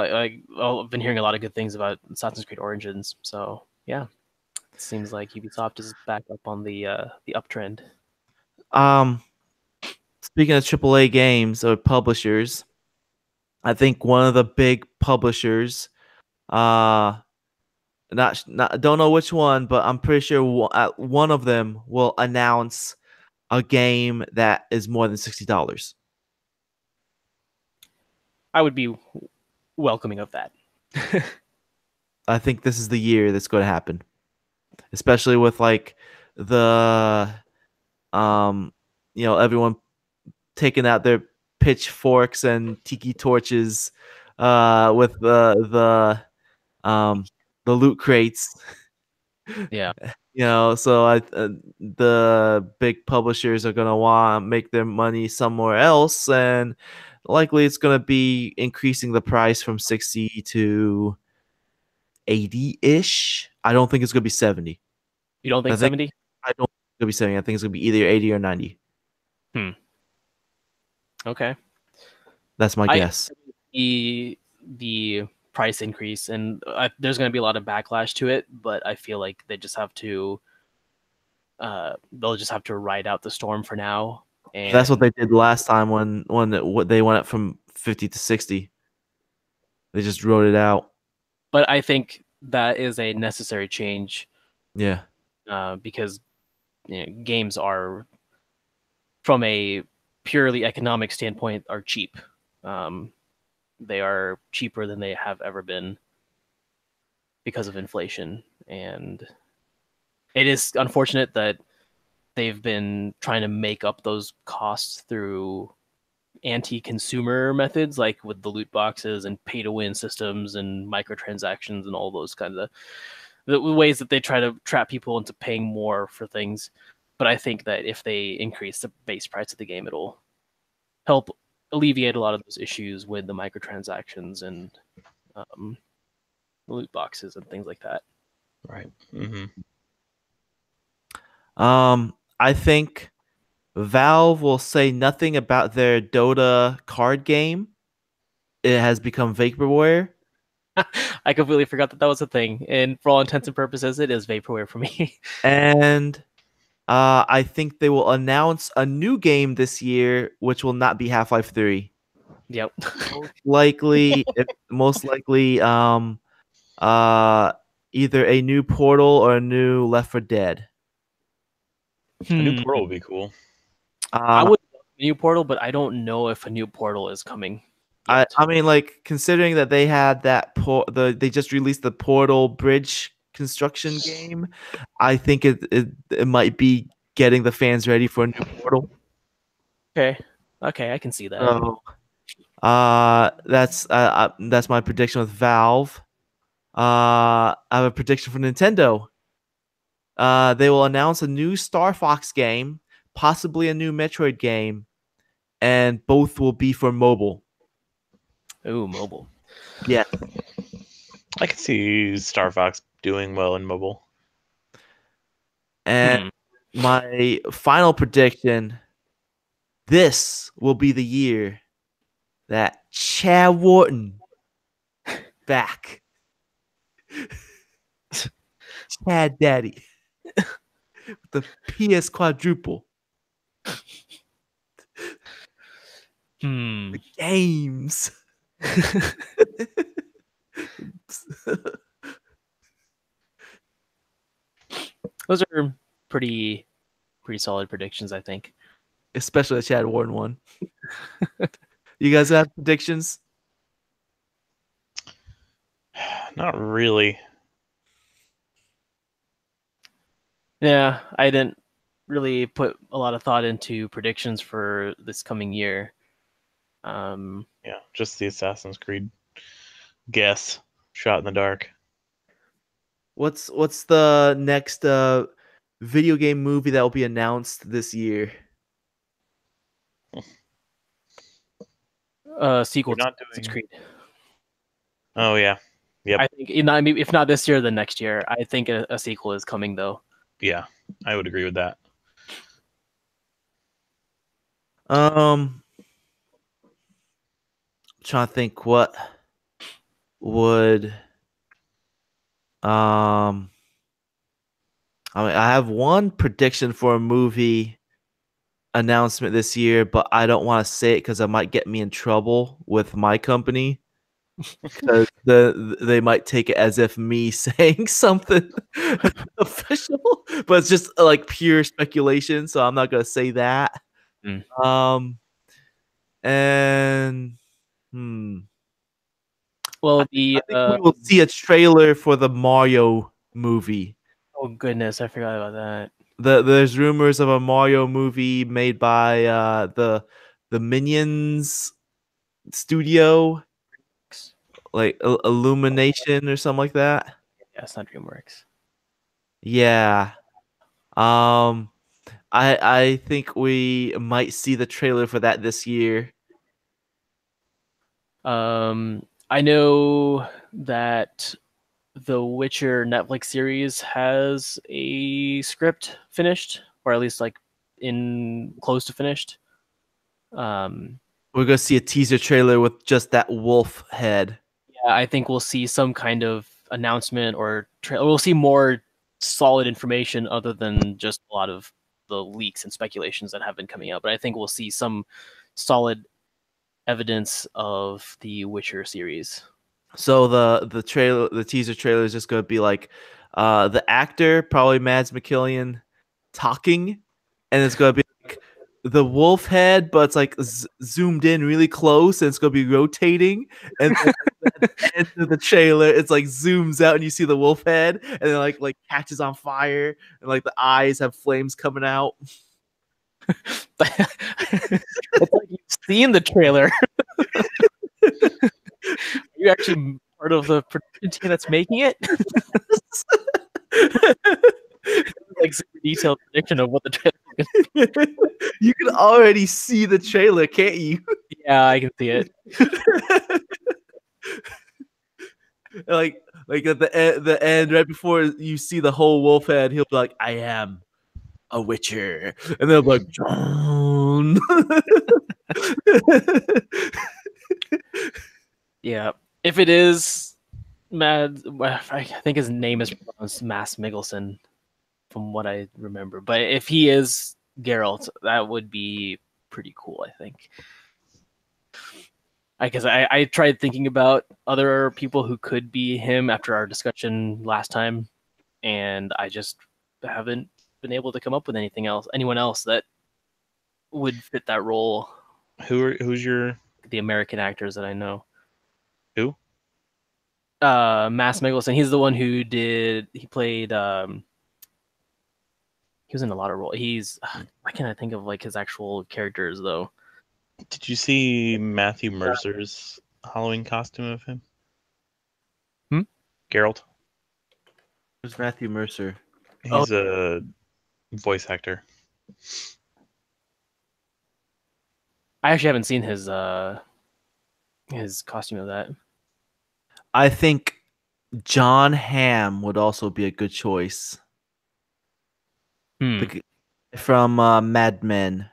I've been hearing a lot of good things about Assassin's Creed Origins. So yeah, it seems like Ubisoft is back up on the uptrend. Speaking of AAA games or publishers, I think one of the big publishers, don't know which one, but I'm pretty sure one of them will announce a game that is more than $60. I would be welcoming of that. I think this is the year that's going to happen, especially with like the everyone taking out their pitchforks and tiki torches with the loot crates. Yeah. You know, so the big publishers are gonna want to make their money somewhere else, and likely it's gonna be increasing the price from 60 to 80-ish. I don't think it's gonna be 70. You don't think 70? I don't think it's gonna be 70. I think it's gonna be either 80 or 90. Okay. That's my guess. The price increase, and there's going to be a lot of backlash to it, but I feel like they just have to they'll just have to ride out the storm for now. And that's what they did last time when they went up from 50 to 60. They just wrote it out. But I think that is a necessary change. Yeah. Because games are, from a purely economic standpoint, are cheap. They are cheaper than they have ever been because of inflation, and it is unfortunate that they've been trying to make up those costs through anti-consumer methods, like with the loot boxes and pay-to-win systems and microtransactions and all those kinds of the ways that they try to trap people into paying more for things. But I think that if they increase the base price of the game, it'll help alleviate a lot of those issues with the microtransactions and loot boxes and things like that. Right. I think Valve will say nothing about their Dota card game. It has become vaporware. I completely forgot that was a thing, and for all intents and purposes, it is vaporware for me. And I think they will announce a new game this year, which will not be Half-Life 3. Yep. Most likely, either a new Portal or a new Left 4 Dead. A new Portal would be cool. I would love a new Portal, but I don't know if a new Portal is coming. I mean, like, considering that they had that they just released the Portal Bridge construction game, I think it might be getting the fans ready for a new Portal. Okay, I can see that. So, that's my prediction with Valve. I have a prediction for Nintendo. They will announce a new Star Fox game, possibly a new Metroid game, and both will be for mobile. Ooh, mobile. Yeah. I can see Star Fox doing well in mobile. And my final prediction, this will be the year that Chad Wharton back. Chad Daddy. The PS quadruple. The games. Those are pretty solid predictions, I think. Especially the Chad Wharton one. You guys have predictions? Not really. Yeah, I didn't really put a lot of thought into predictions for this coming year. Yeah, just the Assassin's Creed guess, shot in the dark. What's the next video game movie that will be announced this year? Sequel to Assassin's Creed. Oh yeah, yep. I think if not this year, then next year. I think a sequel is coming though. Yeah, I would agree with that. Trying to think what would I mean, I have one prediction for a movie announcement this year, but I don't want to say it because it might get me in trouble with my company. Because they might take it as if me saying something official, but it's just like pure speculation, so I'm not gonna say that. Well, I think we will see a trailer for the Mario movie. Oh goodness, I forgot about that. There's rumors of a Mario movie made by the Minions studio, like Illumination or something like that. Yeah, it's not DreamWorks. Yeah, I think we might see the trailer for that this year. I know that the Witcher Netflix series has a script finished, or at least like in close to finished. We're gonna see a teaser trailer with just that wolf head. Yeah, I think we'll see some kind of announcement or we'll see more solid information other than just a lot of the leaks and speculations that have been coming out. But I think we'll see some solid evidence of the Witcher series. So the teaser trailer is just gonna be like the actor, probably Mads Mikkelsen, talking, and it's gonna be like the wolf head, but it's like zoomed in really close, and it's gonna be rotating. And then at the end of the trailer, it's like zooms out, and you see the wolf head, and then like catches on fire, and like the eyes have flames coming out. It's like you've seen the trailer. Are you actually part of the production team that's making it? Like super detailed prediction of what the trailer is gonna be. You can already see the trailer, can't you? Yeah, I can see it. like at the end, right before you see the whole wolf head, he'll be like, "I am a Witcher," and they'll be like, "John." Yeah, if it is Mad, I think his name is pronounced Mads Mikkelsen, from what I remember. But if he is Geralt, that would be pretty cool, I think. Because I tried thinking about other people who could be him after our discussion last time, and I just haven't been able to come up with anyone else that would fit that role. Who's your the American actors that I know? Who? Mads Mikkelsen. He's the one who played he was in a lot of roles. Why can't I think of like his actual characters though? Did you see Matthew Mercer's Halloween costume of him? Geralt. Who's Matthew Mercer? He's a voice actor. I actually haven't seen his costume of that. I think John Hamm would also be a good choice. From Mad Men.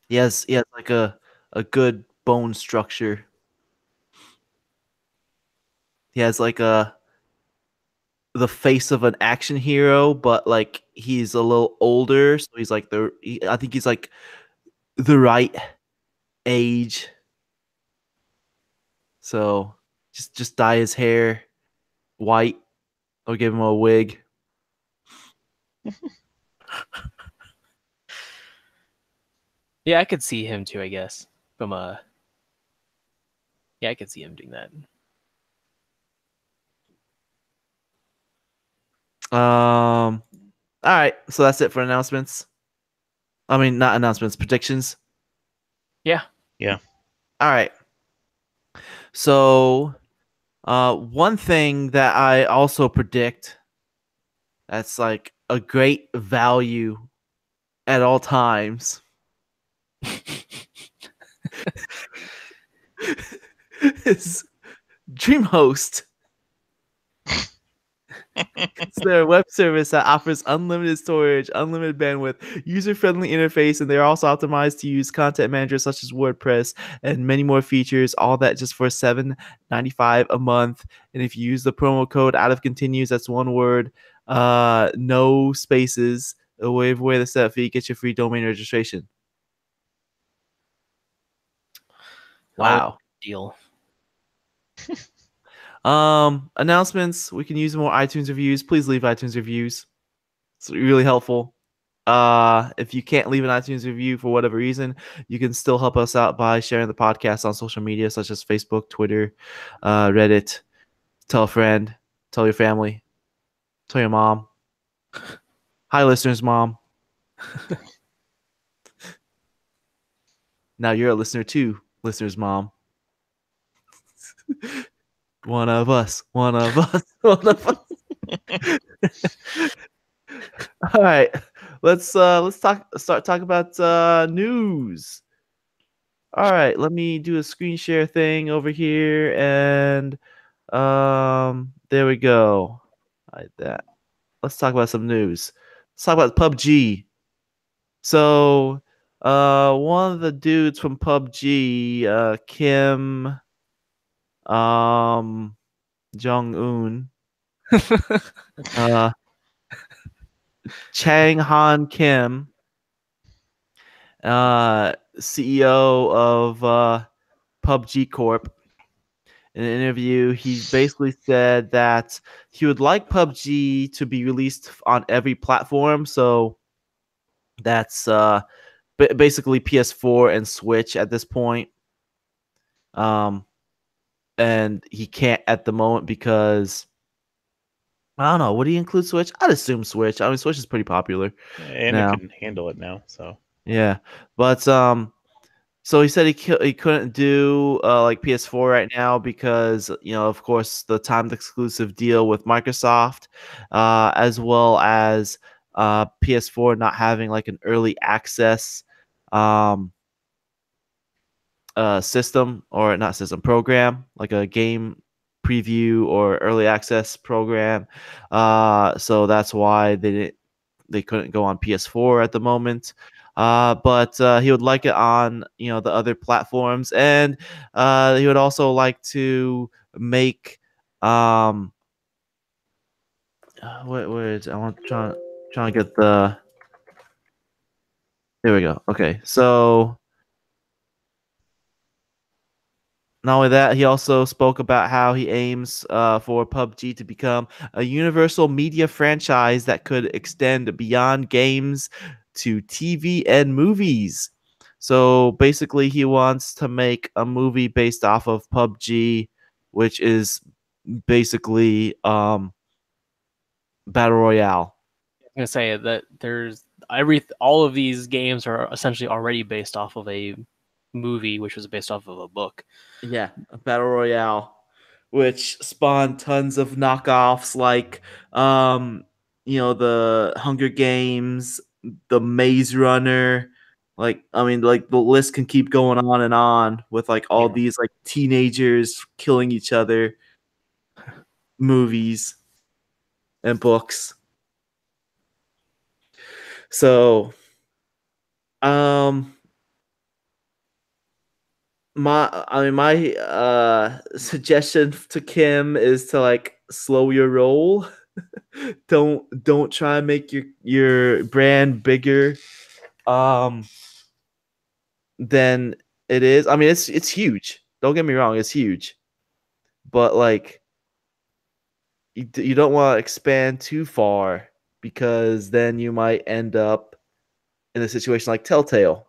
He has like a good bone structure. He has like the face of an action hero, but like he's a little older, so he's like I think he's like the right age. So just dye his hair white or give him a wig. Yeah, I could see him too, I guess. Yeah, I could see him doing that. All right, so that's it for announcements. I mean, not announcements, predictions. Yeah. All right. So, one thing that I also predict that's like a great value at all times is DreamHost. It's their web service that offers unlimited storage, unlimited bandwidth, user-friendly interface, and they're also optimized to use content managers such as WordPress and many more features. All that just for $7.95 a month. And if you use the promo code OUTOFCONTINUES, that's one word, no spaces, waive away the setup fee, get your free domain registration. Wow. Deal. Announcements. We can use more iTunes reviews. Please leave iTunes reviews. It's really helpful. If you can't leave an iTunes review for whatever reason, you can still help us out by sharing the podcast on social media such as Facebook, Twitter, Reddit. Tell a friend. Tell your family. Tell your mom. Hi, listeners, mom. Now you're a listener too, listeners, mom. One of us. One of us. One of us. All right, let's start talking about news. All right, let me do a screen share thing over here, and there we go. Like that. Let's talk about some news. Let's talk about PUBG. So, one of the dudes from PUBG, Kim, Jong Un, Chang Han Kim, CEO of PUBG Corp. In an interview, he basically said that he would like PUBG to be released on every platform. So that's basically PS4 and Switch at this point. And he can't at the moment because I don't know. Would he include Switch? I'd assume Switch. I mean, Switch is pretty popular. And now. it can handle it now. So yeah, but so he said he couldn't do like PS4 right now because of course the timed exclusive deal with Microsoft, as well as PS4 not having like an early access system, or not system, program, like a game preview or early access program. So that's why they couldn't go on PS4 at the moment. But he would like it on the other platforms, and he would also like to make where is it? I want trying to get the, there we go. Okay, so not only that, he also spoke about how he aims for PUBG to become a universal media franchise that could extend beyond games to TV and movies. So basically, he wants to make a movie based off of PUBG, which is basically Battle Royale. I'm gonna say that there's all of these games are essentially already based off of a movie, which was based off of a book. Yeah, a Battle Royale, which spawned tons of knockoffs like the Hunger Games, the Maze Runner. Like, I mean, like the list can keep going on and on with like all these like teenagers killing each other movies and books. So my suggestion to Kim is to like slow your roll. don't try and make your brand bigger than it is. I mean, it's huge. Don't get me wrong, it's huge. But like you don't want to expand too far, because then you might end up in a situation like Telltale.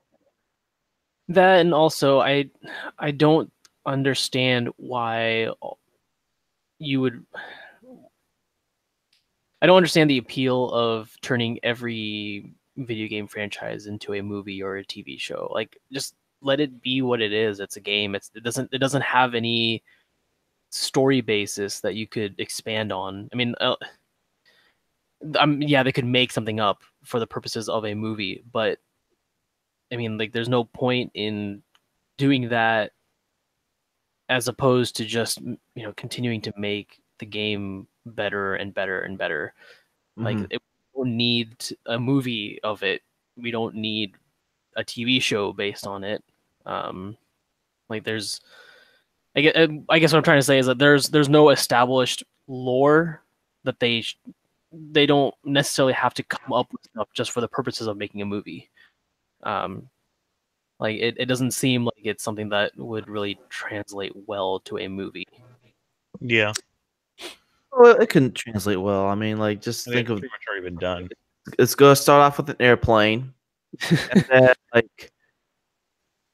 That, and also I don't understand why you would. I don't understand the appeal of turning every video game franchise into a movie or a TV show. Like, just let it be what it is. It's a game. It doesn't have any story basis that you could expand on. I mean, yeah, they could make something up for the purposes of a movie, but I mean, like, there's no point in doing that as opposed to just continuing to make the game better and better and better. Like, we don't need a movie of it. We don't need a TV show based on it. Like, there's, I guess what I'm trying to say is that there's no established lore that they don't necessarily have to come up with stuff just for the purposes of making a movie. Like, it doesn't seem like it's something that would really translate well to a movie. Yeah. Well, it can translate well. I mean, like, just think of pretty much already been done. It's gonna start off with an airplane, and then like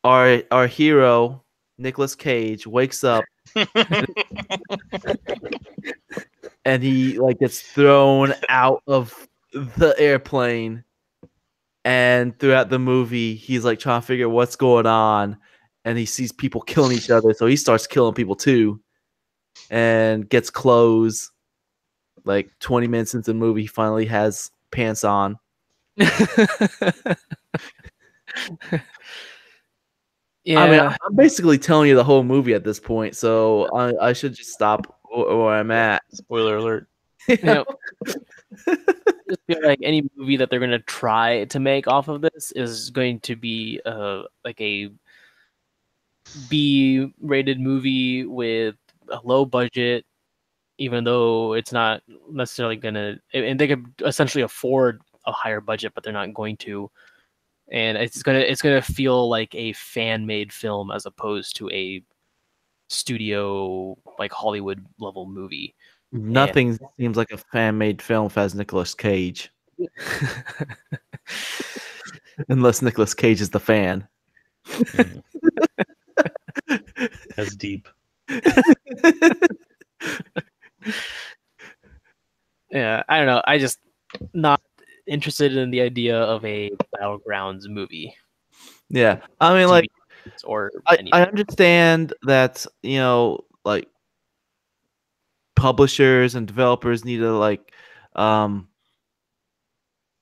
our hero Nicolas Cage wakes up, and he like gets thrown out of the airplane, and throughout the movie he's like trying to figure out what's going on, and he sees people killing each other, so he starts killing people too, and gets clothes, like 20 minutes into the movie, he finally has pants on. Yeah, I mean, I'm basically telling you the whole movie at this point, so I should just stop where I'm at. Spoiler alert. Yep. I just feel like any movie that they're gonna try to make off of this is going to be like a B-rated movie with a low budget, even though it's not necessarily gonna. And they could essentially afford a higher budget, but they're not going to. And it's gonna feel like a fan-made film as opposed to a studio like Hollywood level movie. Nothing seems like a fan-made film if it has Nicolas Cage. Unless Nicolas Cage is the fan. That's deep. Yeah, I don't know. I just not interested in the idea of a Battlegrounds movie. Yeah, I mean, like, or I understand that, you know, like, publishers and developers need to like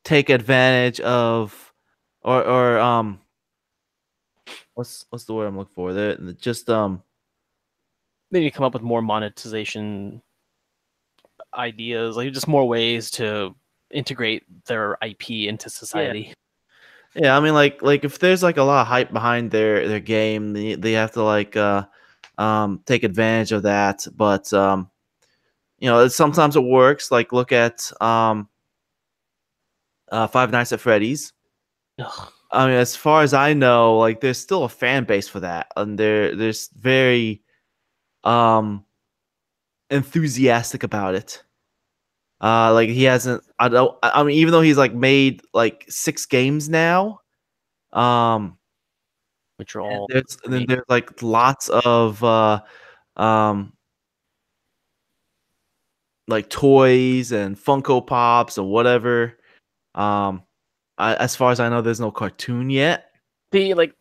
take advantage of or what's the word I'm looking for? They're just they need to come up with more monetization ideas, like just more ways to integrate their IP into society. Yeah, I mean, like if there's like a lot of hype behind their game, they have to like take advantage of that. But you know, sometimes it works. Like look at Five Nights at Freddy's. Ugh. I mean, as far as I know, like there's still a fan base for that, and there's very enthusiastic about it. Like he hasn't. I mean, even though he's like made like 6 games now, which are all there's like lots of like toys and Funko Pops and whatever. As far as I know, there's no cartoon yet. Like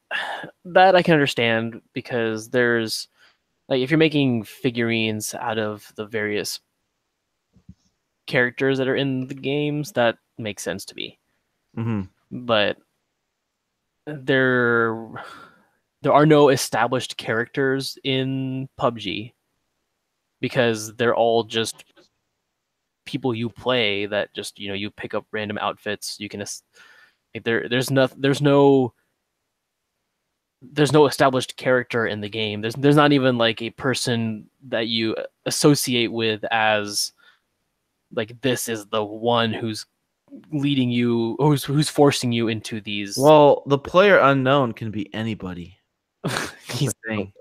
that I can understand because there's like if you're making figurines out of the various characters that are in the games, that makes sense to me. Mm-hmm. But there are no established characters in PUBG because they're all just people you play that just you pick up random outfits. You can like, there's no established character in the game. There's not even like a person that you associate with as like this is the one who's leading you, who's forcing you into these. Well, the player unknown can be anybody. He's thing.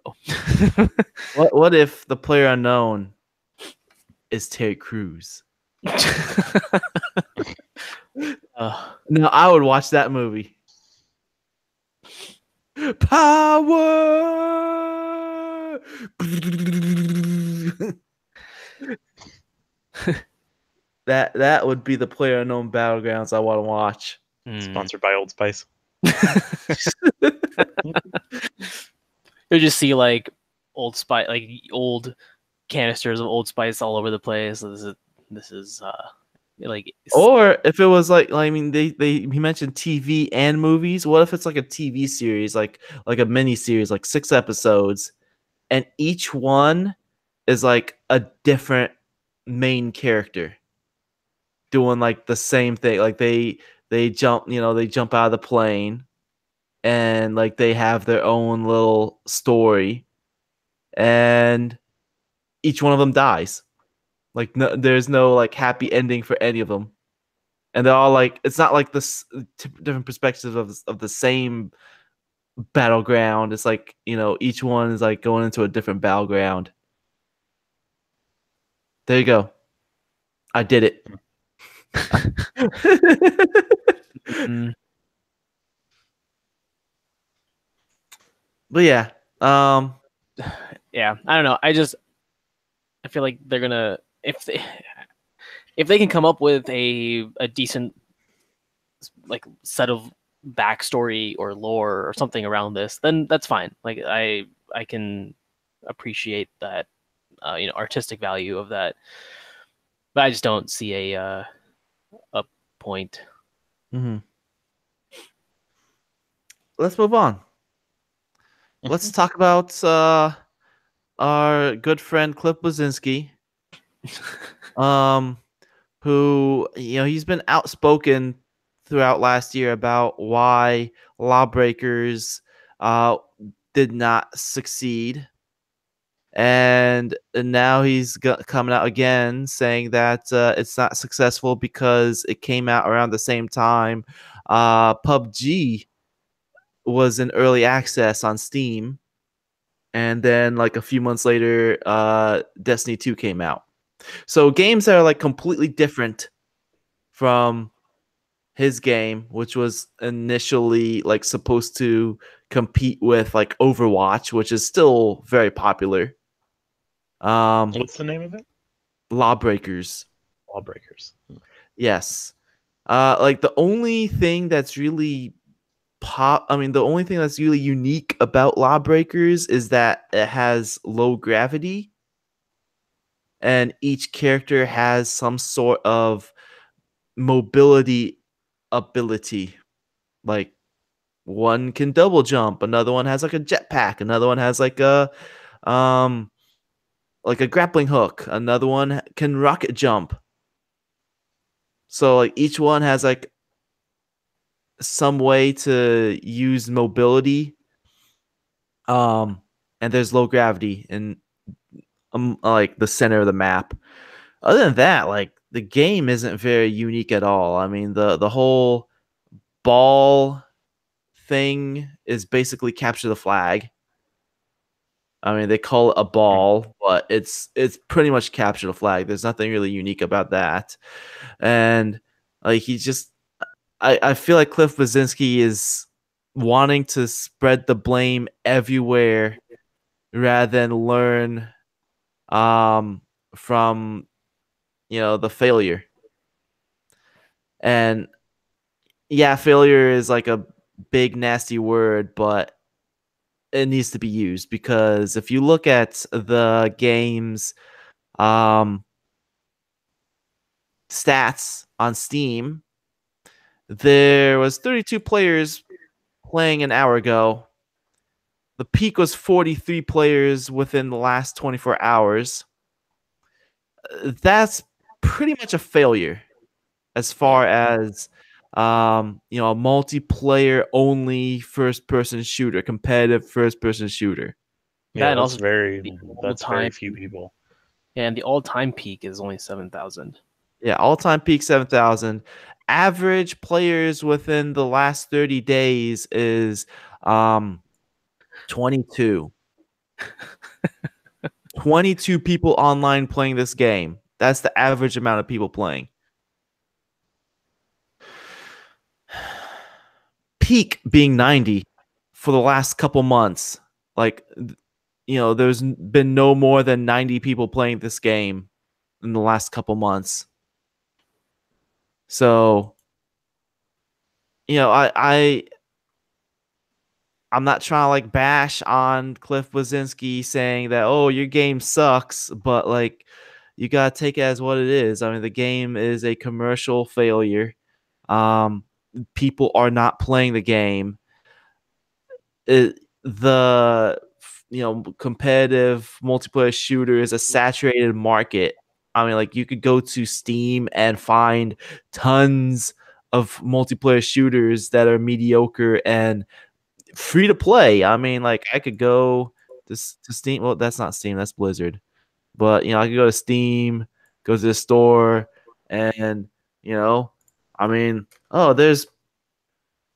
What if the player unknown is Terry Crews? No, I would watch that movie. Power. That would be the player unknown Battlegrounds I want to watch. Sponsored by Old Spice. You'll just see like Old Spice, like old canisters of Old Spice all over the place. So this is like. Or if it was like I mean, he mentioned TV and movies. What if it's like a TV series, like a mini series, like 6 episodes, and each one is like a different main character doing like the same thing. Like they jump, they jump out of the plane, and like they have their own little story, and each one of them dies. Like there's no like happy ending for any of them, and they're all like it's not like this different perspectives of the same battleground. It's like each one is like going into a different battleground. There you go. I did it. But yeah, yeah, I don't know. I feel like they're gonna if they can come up with a decent like set of backstory or lore or something around this, then that's fine. Like I can appreciate that artistic value of that. But I just don't see a point. Mm-hmm. Let's move on. Let's talk about our good friend Cliff Bleszinski, who he's been outspoken throughout last year about why Lawbreakers did not succeed, and now he's coming out again saying that it's not successful because it came out around the same time PUBG was in early access on Steam, and then like a few months later Destiny 2 came out. So games that are like completely different from his game, which was initially like supposed to compete with like Overwatch, which is still very popular. What's the name of it? Lawbreakers. Lawbreakers. Yes. Like the only thing that's really the only thing that's really unique about Lawbreakers is that it has low gravity, and each character has some sort of mobility ability. Like one can double jump, another one has like a jetpack, another one has like a grappling hook, another one can rocket jump. So like each one has like some way to use mobility. And there's low gravity in like the center of the map. Other than that, like the game isn't very unique at all. I mean, the whole ball thing is basically capture the flag. I mean, they call it a ball, but it's pretty much capture the flag. There's nothing really unique about that. And like I feel like Cliff Bleszinski is wanting to spread the blame everywhere rather than learn from the failure. And yeah, failure is like a big nasty word, but it needs to be used, because if you look at the game's stats on Steam, there was 32 players playing an hour ago. The peak was 43 players within the last 24 hours. That's pretty much a failure as far as a multiplayer only first-person shooter, competitive first-person shooter. Yeah, and that's also very all-time few people. And the all-time peak is only 7,000. Yeah, all-time peak 7,000. Average players within the last 30 days is 22. 22 people online playing this game. That's the average amount of people playing. Peak being 90 for the last couple months. Like, there's been no more than 90 people playing this game in the last couple months. So, I'm not trying to like bash on Cliff Bleszinski saying that, oh, your game sucks, but like you gotta take it as what it is. I mean, the game is a commercial failure. People are not playing the game. The competitive multiplayer shooter is a saturated market. I mean, like you could go to Steam and find tons of multiplayer shooters that are mediocre and free to play. I mean, like I could go to Steam. Well, that's not Steam, that's Blizzard. But I could go to Steam, go to the store, and I mean, oh, there's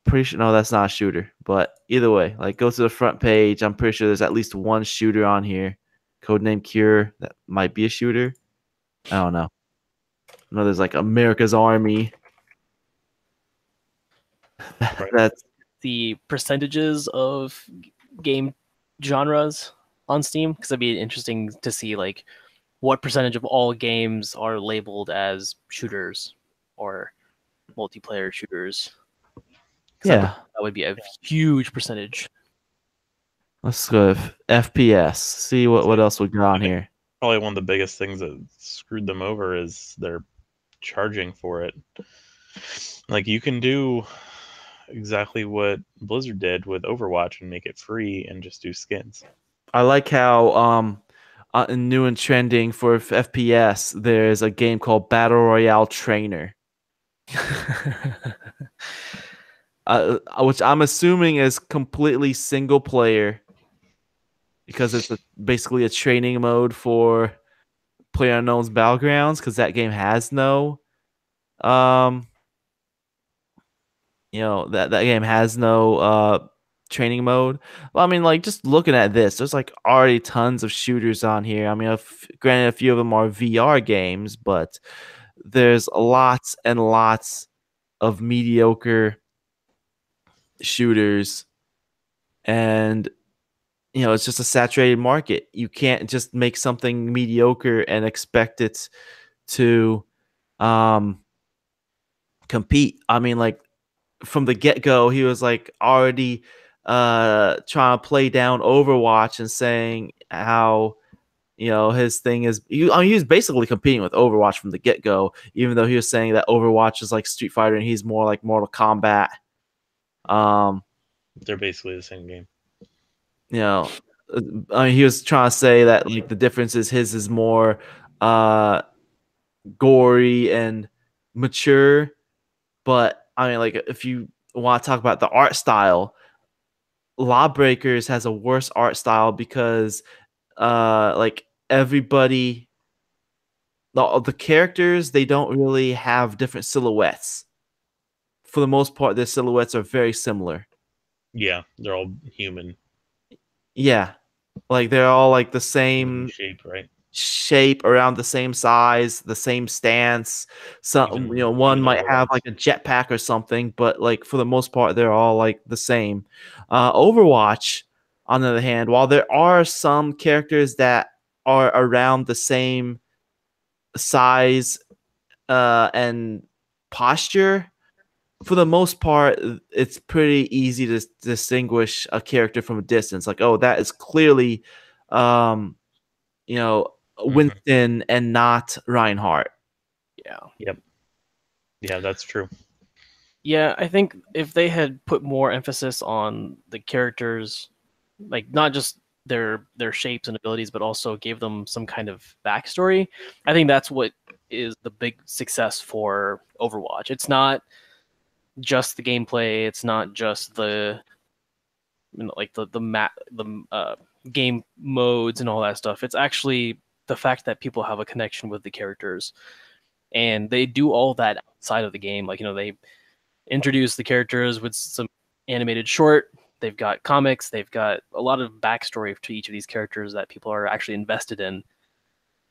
pretty sure. No, that's not a shooter. But either way, like go to the front page. I'm pretty sure there's at least one shooter on here. Codename Cure. That might be a shooter. I don't know. No, there's like America's Army. That's the percentages of game genres on Steam, because it'd be interesting to see like what percentage of all games are labeled as shooters or multiplayer shooters. Yeah, that would be a huge percentage. Let's go with FPS. See what else we got on here. probably one of the biggest things that screwed them over is they're charging for it. Like, you can do exactly what Blizzard did with Overwatch and make it free and just do skins. I like how new and trending for FPS, there's a game called Battle Royale Trainer. Which I'm assuming is completely single player because it's basically a training mode for PlayerUnknown's Battlegrounds, because that game has no that game has no training mode. Well, I mean, like, just looking at this, there's like already tons of shooters on here. I mean, granted, a few of them are VR games, but there's lots and lots of mediocre shooters, and it's just a saturated market. You can't just make something mediocre and expect it to compete. I mean, like, from the get-go, he was like already trying to play down Overwatch and saying how his thing is. He was basically competing with Overwatch from the get-go, even though he was saying that Overwatch is like Street Fighter and he's more like Mortal Kombat. They're basically the same game. I mean, he was trying to say that, like, the difference is his is more gory and mature. But I mean, like, if you want to talk about the art style, Lawbreakers has a worse art style because like, everybody, the characters, they don't really have different silhouettes. For the most part, their silhouettes are very similar. Yeah, they're all human. Yeah, like, they're all like the same shape, right? Shape, around the same size, the same stance. Some, one might have like a jetpack or something, but like, for the most part, they're all like the same. Overwatch, on the other hand, while there are some characters that are around the same size and posture, for the most part, it's pretty easy to distinguish a character from a distance. Like, oh, that is clearly Winston and not Reinhardt. Yeah. Yep. Yeah, that's true. Yeah, I think if they had put more emphasis on the characters, like, not just their shapes and abilities, but also gave them some kind of backstory, I think that's what is the big success for Overwatch. It's not just the gameplay. It's not just the game modes and all that stuff. It's actually the fact that people have a connection with the characters, and they do all that outside of the game. Like, they introduce the characters with some animated short. They've got comics. They've got a lot of backstory to each of these characters that people are actually invested in,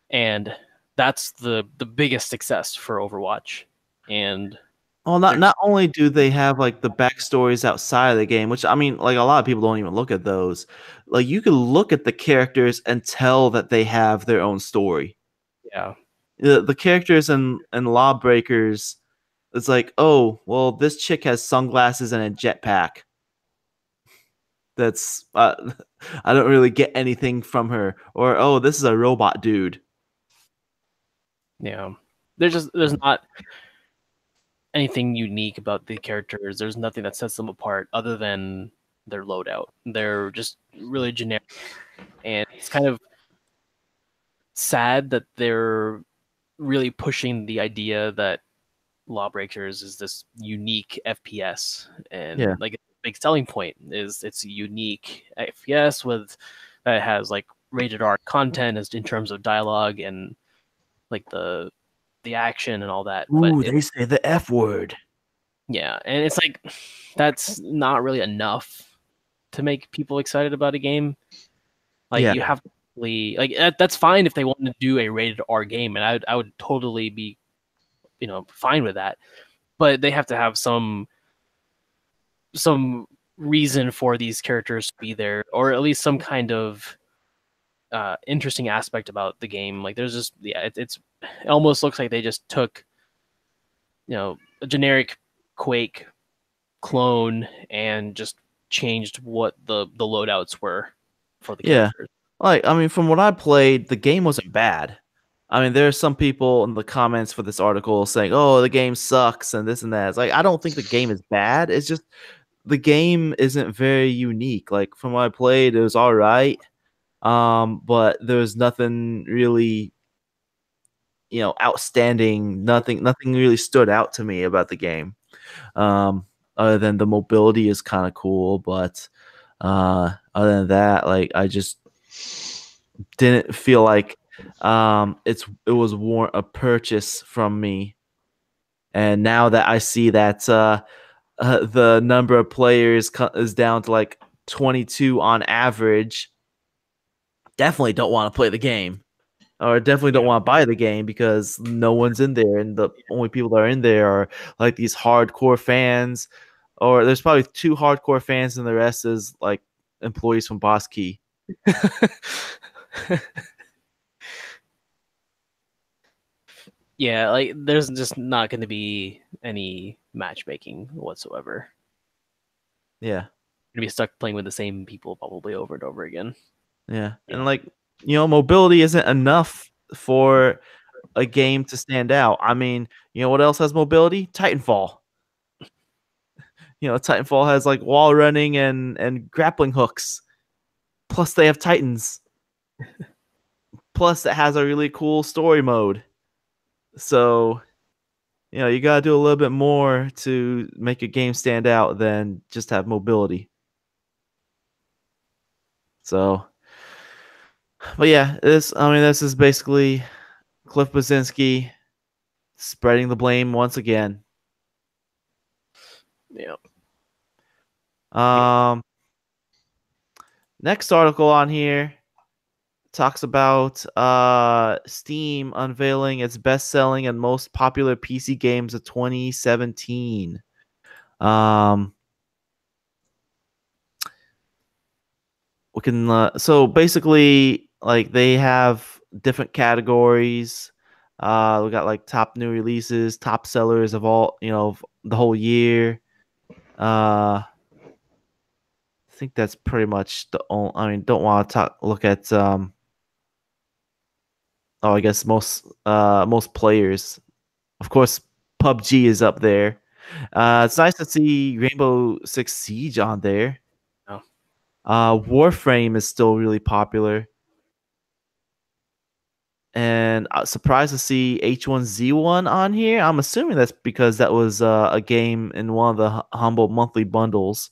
and that's the biggest success for Overwatch. And well, not only do they have like the backstories outside of the game, which, I mean, like, a lot of people don't even look at those. Like, you can look at the characters and tell that they have their own story. Yeah, the characters in Lawbreakers, it's like, oh, well, this chick has sunglasses and a jetpack. That's I don't really get anything from her. Or, oh, this is a robot dude. Yeah, there's not anything unique about the characters. There's nothing that sets them apart other than their loadout. They're just really generic, and it's kind of sad that they're really pushing the idea that Lawbreakers is this unique FPS, and like, a big selling point is it's a unique FPS that has like rated R content as in terms of dialogue and like the action and all that. Ooh, they say the F word. Yeah, and it's like, that's not really enough to make people excited about a game. Like, you have to like, that's fine if they want to do a rated R game, and I would totally be fine with that. But they have to have some reason for these characters to be there, or at least some kind of interesting aspect about the game. Like, there's just, it almost looks like they just took a generic Quake clone and just changed what the loadouts were for the characters. Like, I mean, from what I played, the game wasn't bad. I mean, there are some people in the comments for this article saying, "Oh, the game sucks," and this and that. It's like, I don't think the game is bad. It's just the game isn't very unique. Like, from what I played, it was all right. But there was nothing really, outstanding. Nothing really stood out to me about the game. Other than the mobility is kind of cool, but other than that, like, I just didn't feel like it was a purchase from me. And now that I see that the number of players is down to like 22 on average, definitely don't want to play the game, or definitely don't want to buy the game because no one's in there, and the only people that are in there are like these hardcore fans, or there's probably 2 hardcore fans, and the rest is like employees from Boss Key. Yeah, like there's just not going to be any matchmaking whatsoever. Yeah. You're going to be stuck playing with the same people probably over and over again. Yeah. And like, mobility isn't enough for a game to stand out. I mean, what else has mobility? Titanfall. Titanfall has like wall running and grappling hooks. Plus they have Titans. Plus it has a really cool story mode. So, you got to do a little bit more to make a game stand out than just have mobility. So, but yeah, this is basically Cliff Bleszinski spreading the blame once again. Yeah. Next article on here talks about Steam unveiling its best-selling and most popular PC games of 2017. We can so basically, like, they have different categories. We got like top new releases, top sellers of all, of the whole year. I think that's pretty much the only. I mean, don't want to look at I guess most players. Of course, PUBG is up there. It's nice to see Rainbow Six Siege on there. Oh. Warframe is still really popular. And surprised to see H1Z1 on here. I'm assuming that's because that was a game in one of the Humble monthly bundles.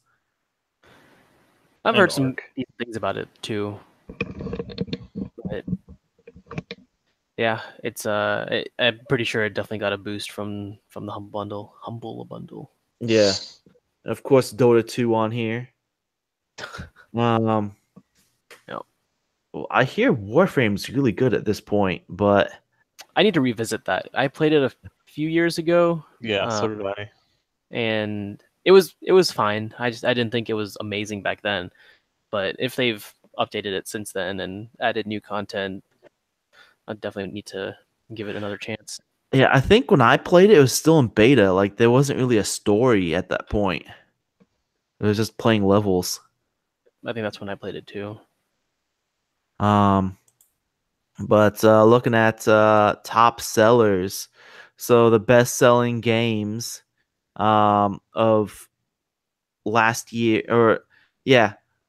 I've heard some things about it too. But yeah, it's I'm pretty sure it definitely got a boost from the Humble bundle. Yeah, of course, Dota 2 on here. Yep. Well, I hear Warframe's really good at this point, but I need to revisit that. I played it a few years ago. Yeah, so did I. And it was fine. I didn't think it was amazing back then. But if they've updated it since then and added new content, I definitely need to give it another chance. Yeah, I think when I played it was still in beta. Like, there wasn't really a story at that point. It was just playing levels. I think that's when I played it too. But looking at top sellers, so the best-selling games of last year,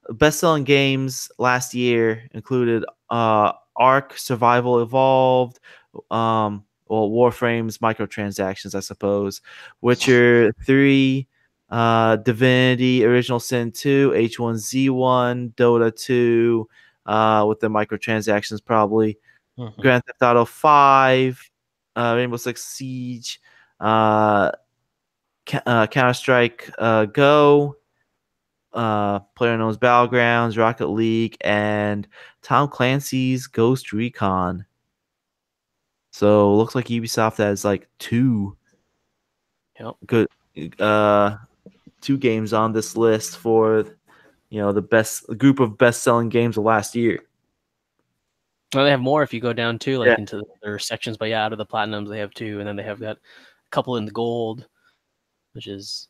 best-selling games last year included Ark Survival Evolved, Warframe's microtransactions, I suppose, Witcher 3, Divinity Original Sin 2, H1Z1, Dota 2, with the microtransactions probably, Grand Theft Auto 5, Rainbow Six Siege, Counter-Strike Go, PlayerUnknown's Battlegrounds, Rocket League, and Tom Clancy's Ghost Recon. So looks like Ubisoft has like 2 good 2 games on this list for the best group of best-selling games of last year. Well, they have more if you go down too, into their sections. But yeah, out of the platinums, they have 2, and then they have got a couple in the gold, which is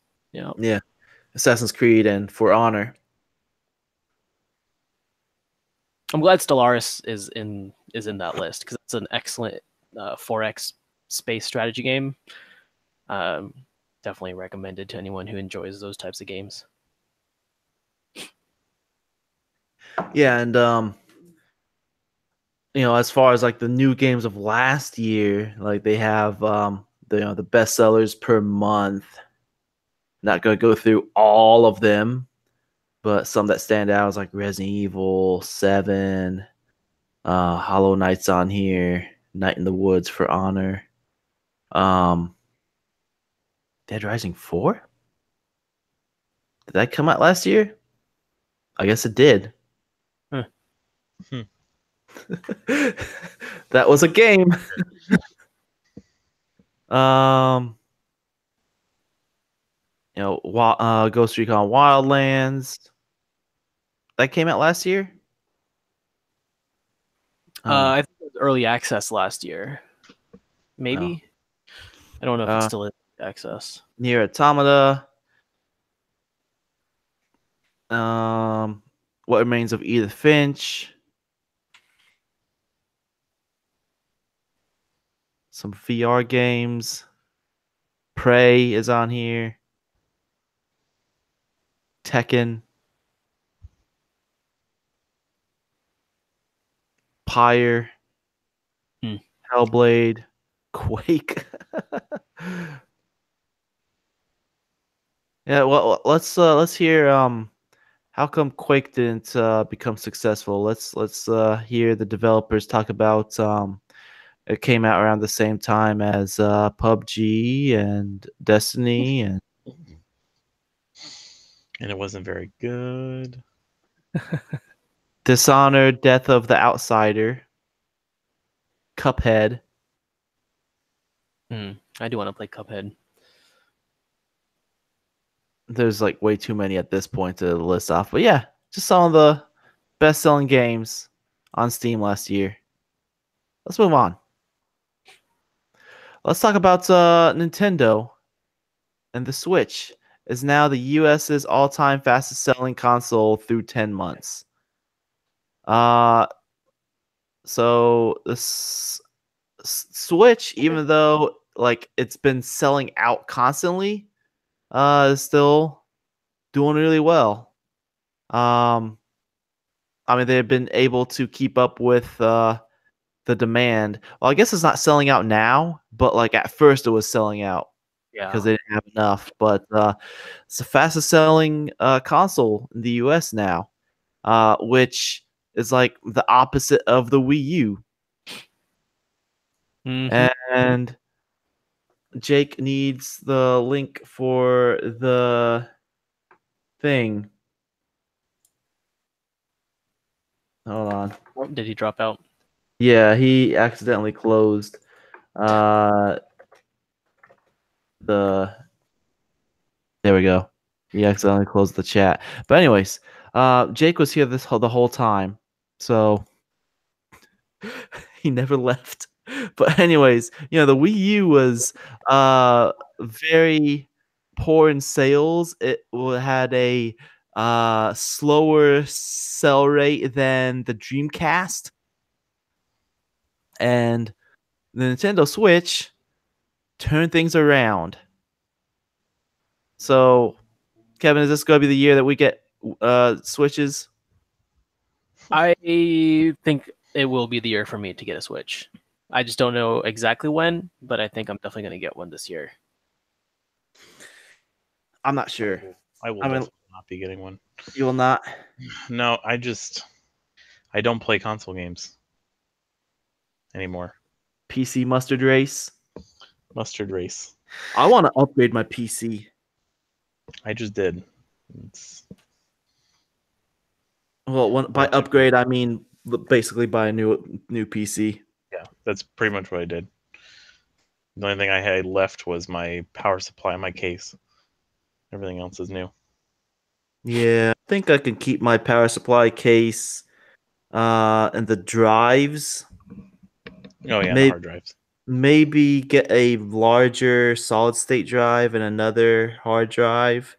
Assassin's Creed and For Honor. I'm glad Stellaris is in that list because it's an excellent 4X space strategy game. Definitely recommended to anyone who enjoys those types of games. Yeah, and as far as like the new games of last year, like they have the bestsellers per month. Not gonna go through all of them, but some that stand out is like Resident Evil 7, Hollow Knight's on here, Night in the Woods for Honor, Dead Rising 4. Did that come out last year? I guess it did. Huh. That was a game. Ghost Recon Wildlands. That came out last year. I think it was early access last year. Maybe. I don't know if it's still in access. Nier Automata. What Remains of Edith Finch. Some VR games. Prey is on here. Tekken. Pyre. Hellblade. Quake. Yeah, well, let's hear how come Quake didn't become successful. Let's hear the developers talk about it came out around the same time as PUBG and Destiny and it wasn't very good. Dishonored, Death of the Outsider, Cuphead. I do want to play Cuphead. There's like way too many at this point to list off. But yeah, just some of the best-selling games on Steam last year. Let's move on. Let's talk about Nintendo and the Switch is now the US's all-time fastest-selling console through 10 months. So the Switch, even though like it's been selling out constantly, is still doing really well. I mean, they've been able to keep up with the demand. Well, I guess it's not selling out now, but like at first it was selling out because they didn't have enough. But it's the fastest selling console in the US now, which is like the opposite of the Wii U. And Jake needs the link for the thing. Hold on. Did he drop out? Yeah, he accidentally closed there we go. He accidentally closed the chat. But anyways, Jake was here the whole time. So he never left. But anyways, the Wii U was very poor in sales. It had a slower sell rate than the Dreamcast. And the Nintendo Switch turned things around. So, Kevin, is this going to be the year that we get Switches? I think it will be the year for me to get a Switch. I just don't know exactly when, but I think I'm definitely going to get one this year. I'm not sure. I will definitely not be getting one. You will not? No, I don't play console games anymore. PC Mustard Race? Mustard Race. I want to upgrade my PC. I just did. Well, by upgrade, I mean basically buy a new PC. Yeah, that's pretty much what I did. The only thing I had left was my power supply and my case. Everything else is new. Yeah, I think I can keep my power supply case and the drives. Oh, yeah, the hard drives. Maybe get a larger solid state drive and another hard drive.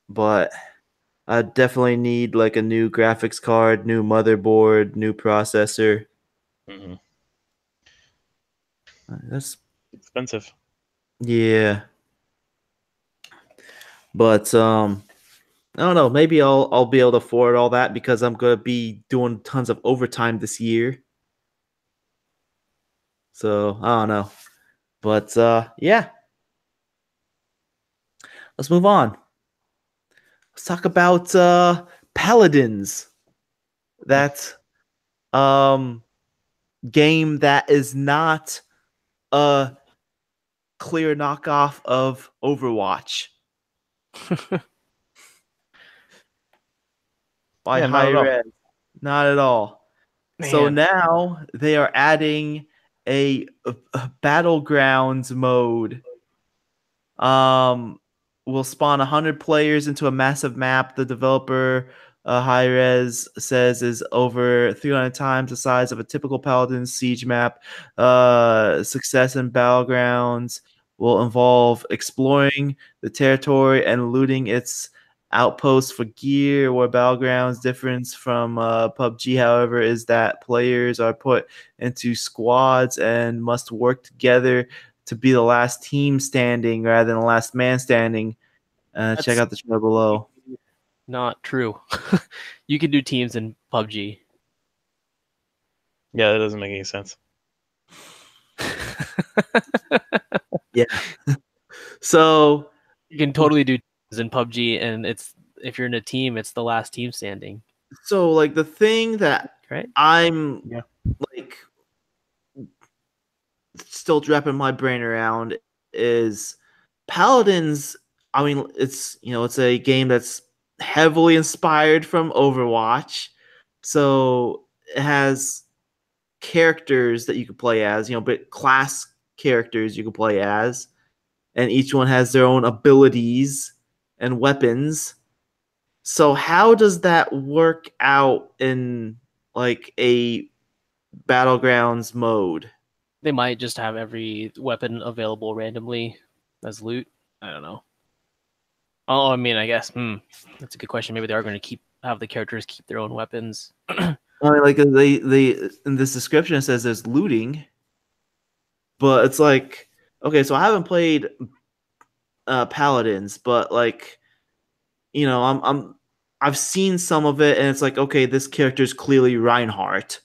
But I definitely need like a new graphics card, new motherboard, new processor. Mm-hmm. That's Expensive. yeah. But I don't know. Maybe I'll be able to afford all that because I'm gonna be doing tons of overtime this year. So I don't know. But yeah, let's move on. Let's talk about Paladins. That um game that is not a clear knockoff of Overwatch by Yeah, not at all. Hi-Rez. Not at all. So Man. now they are adding a battlegrounds mode. Will spawn 100 players into a massive map. The developer Hi-Rez says is over 300 times the size of a typical Paladin siege map. Success in battlegrounds will involve exploring the territory and looting its outposts for gear. Where battlegrounds difference from PUBG, however, is that players are put into squads and must work together to be the last team standing rather than the last man standing. Check That's out the trailer below. not true. You can do teams in PUBG. Yeah, that doesn't make any sense. Yeah. So You can totally do teams in PUBG, and if you're in a team, it's the last team standing. like the thing that Right? I'm Yeah. like still wrapping my brain around is Paladins. I mean, it's a game that's heavily inspired from Overwatch, so it has characters that you can play as, but class characters you can play as, and each one has their own abilities and weapons. So how does that work out in like a battlegrounds mode? They might just have every weapon available randomly as loot. I don't know. Oh, I mean, I guess that's a good question. Maybe they are going to have the characters keep their own weapons. I mean, like they in this description it says there's looting, but it's like okay, so I haven't played Paladins, but like I've seen some of it, and it's like okay, this character is clearly Reinhardt.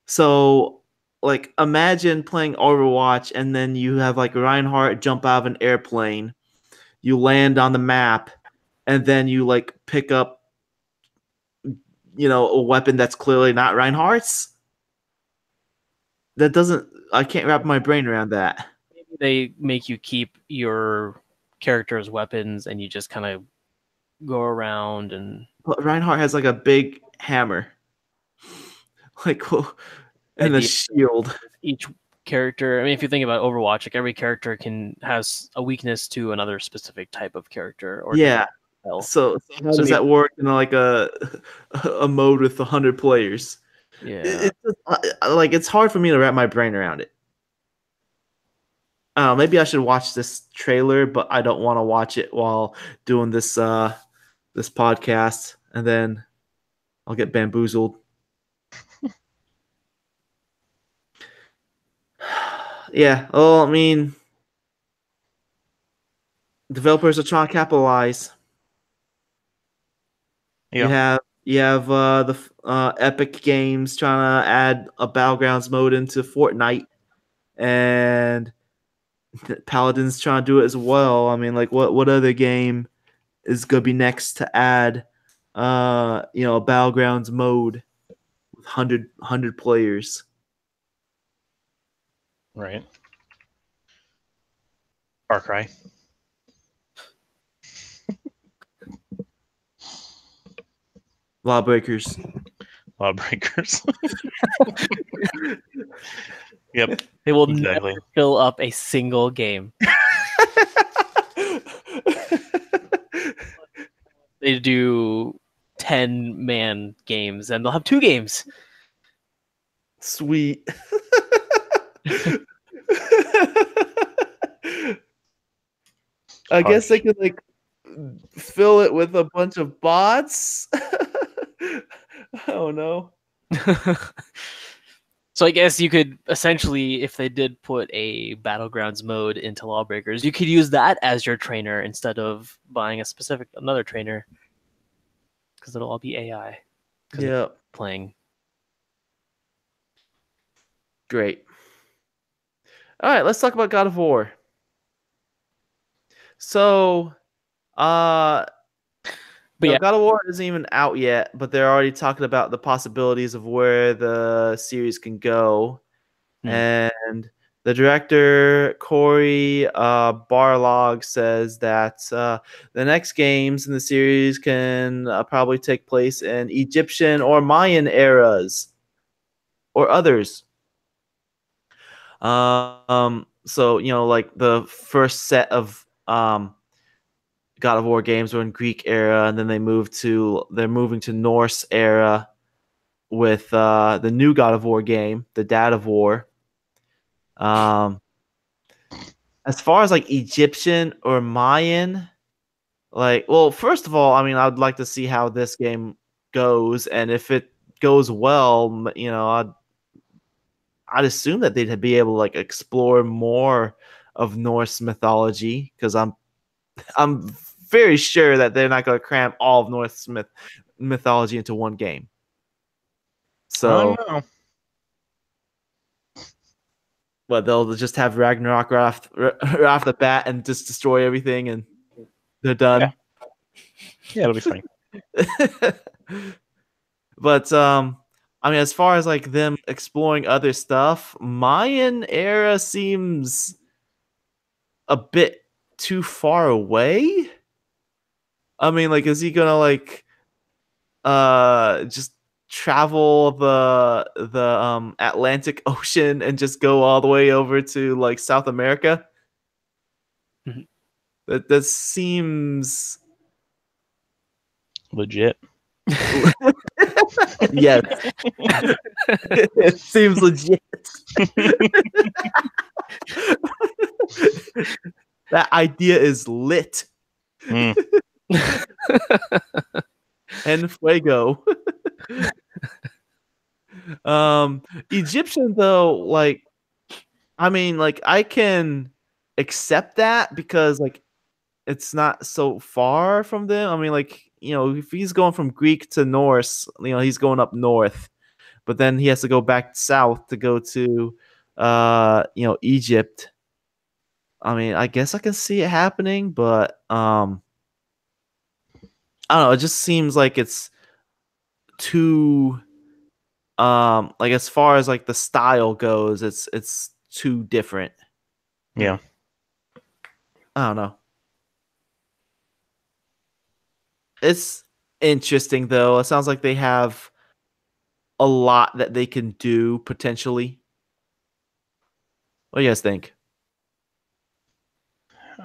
So like imagine playing Overwatch, and then you have like Reinhardt jump out of an airplane, you land on the map, and then you like pick up a weapon that's clearly not Reinhardt's. That doesn't. I can't wrap my brain around that. Maybe they make you keep your character's weapons, and you just kind of go around and. But Reinhardt has like a big hammer, like and a shield. Each character. I mean, if you think about Overwatch, like every character has a weakness to another specific type of character. Or Yeah. spell. So how does that work in like a mode with 100 players? Yeah. It's hard for me to wrap my brain around it. Maybe I should watch this trailer, but I don't want to watch it while doing this this podcast, and then I'll get bamboozled. Yeah, well, I mean, developers are trying to capitalize. Yeah. You have the Epic Games trying to add a Battlegrounds mode into Fortnite, and Paladins trying to do it as well. I mean, like what other game is gonna be next to add a Battlegrounds mode with 100 players? Right. Far Cry. Lawbreakers. Lawbreakers. Yep. They will Exactly. never fill up a single game. They do 10-man games, and they'll have 2 games. Sweet. I guess they could like fill it with a bunch of bots. Oh no. So I guess you could essentially, if they did put a Battlegrounds mode into Lawbreakers, you could use that as your trainer instead of buying another trainer, because it'll all be AI. Yeah. Playing. Great. All right, let's talk about God of War. So, God of War isn't even out yet, but they're already talking about the possibilities of where the series can go. And the director, Cory Barlog, says that the next games in the series can probably take place in Egyptian or Mayan eras or others. So, like the first set of God of War games were in Greek era, and then they're moving to Norse era with the new God of War game, the Dad of War. As far as like Egyptian or Mayan, first of all, I mean, I'd like to see how this game goes, and if it goes well, I'd assume that they'd be able to like explore more of Norse mythology, because I'm very sure that they're not going to cram all of Norse mythology into one game. So, but they'll just have Ragnarok right off the bat and just destroy everything, and they're done. Yeah, it'll be fine. But I mean, as far as like them exploring other stuff, Mayan era seems a bit too far away. I mean, like, is he gonna like just travel the Atlantic Ocean and just go all the way over to like South America? That seems legit. Yes. It seems legit. That idea is lit. And fuego. Egyptian though, like, I mean, like, I can accept that because like it's not so far from them. I mean, like, if he's going from Greek to Norse, he's going up north, but then he has to go back south to go to Egypt. I mean, I guess I can see it happening, but I don't know, it just seems like it's too like, as far as like the style goes, it's too different. Yeah. I don't know. It's interesting though. It sounds like they have a lot that they can do potentially. What do you guys think?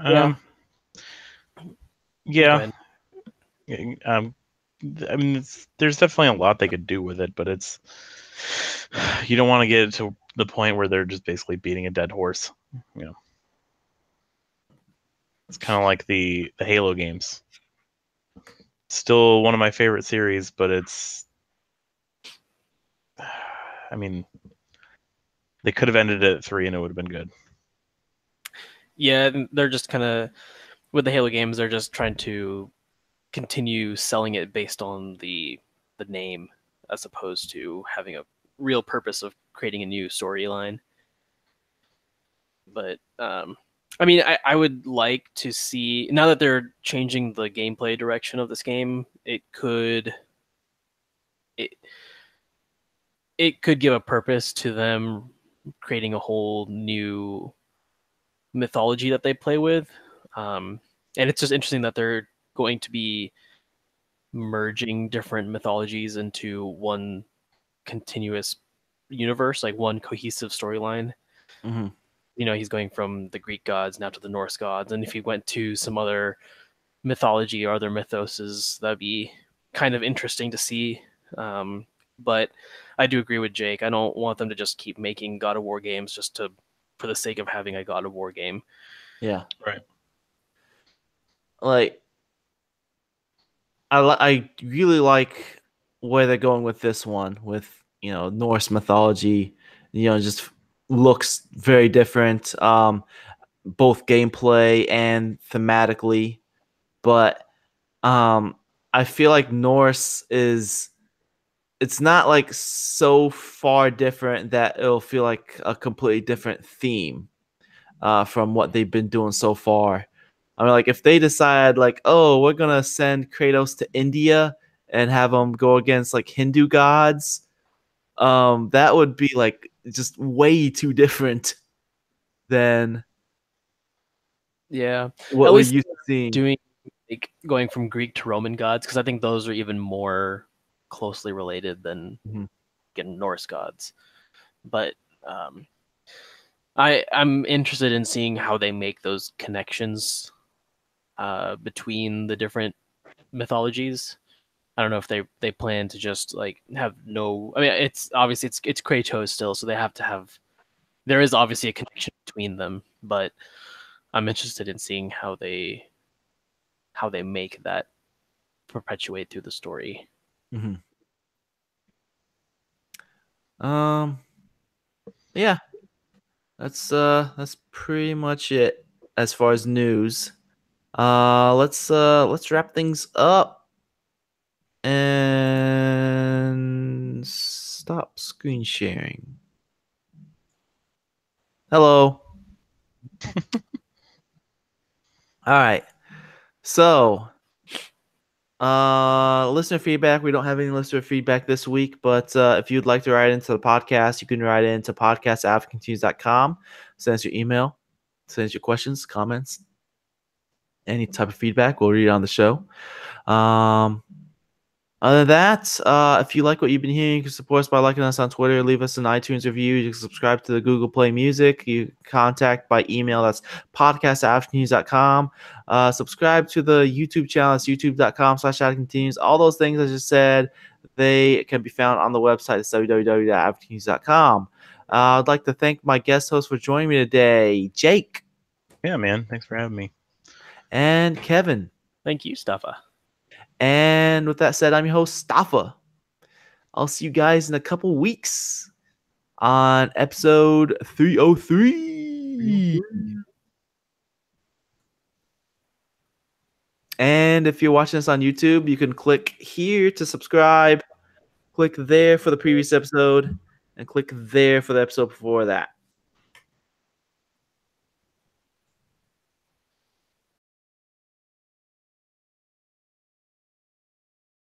Yeah. I mean, there's definitely a lot they could do with it, but you don't want to get to the point where they're just basically beating a dead horse. It's kind of like the Halo games. Still one of my favorite series, but I mean, they could have ended it at 3 and it would have been good. Yeah, they're just kind of, with the Halo games, they're just trying to continue selling it based on the name, as opposed to having a real purpose of creating a new storyline. But I mean, I would like to see, now that they're changing the gameplay direction of this game, it could give a purpose to them creating a whole new mythology that they play with. And it's just interesting that they're going to be merging different mythologies into one continuous universe, like one cohesive storyline. Mm-hmm. He's going from the Greek gods now to the Norse gods, and if he went to some other mythology or other mythoses, that'd be kind of interesting to see. But I do agree with Jake. I don't want them to just keep making God of War games just for the sake of having a God of War game. Yeah. Right. Like, I really like where they're going with this one, with Norse mythology. Just looks very different, both gameplay and thematically. But I feel like Norse it's not like so far different that it'll feel like a completely different theme from what they've been doing so far. I mean, like if they decide like, oh, we're gonna send Kratos to India and have him go against like Hindu gods, that would be like just way too different than Yeah, what at we're least used to seeing. doing like going from Greek to Roman gods, because I think those are even more closely related than getting Norse gods. But I'm interested in seeing how they make those connections between the different mythologies. I don't know if they plan to just like have no. I mean, it's obviously it's Kratos still, so they have to have. There is obviously a connection between them, but I'm interested in seeing how they make that perpetuate through the story. Yeah, that's pretty much it as far as news. Let's wrap things up and stop screen sharing. Hello. All right. So, listener feedback. We don't have any listener feedback this week, but if you'd like to write into the podcast, you can write into podcast@aftercontinues.com. Send us your email. Send us your questions, comments, any type of feedback. We'll read it on the show. Other than that, if you like what you've been hearing, you can support us by liking us on Twitter, leave us an iTunes review. You can subscribe to the Google Play Music. You can contact by email. That's podcast@afternews.com. Subscribe to the YouTube channel. That's youtube.com/afternews. All those things I just said, they can be found on the website. It's www.afternews.com. I'd like to thank my guest host for joining me today, Jake. Yeah, man. Thanks for having me. And Kevin. Thank you, Staffa. And with that said, I'm your host, Staffa. I'll see you guys in a couple weeks on episode 303. And if you're watching this on YouTube, you can click here to subscribe, click there for the previous episode, and click there for the episode before that.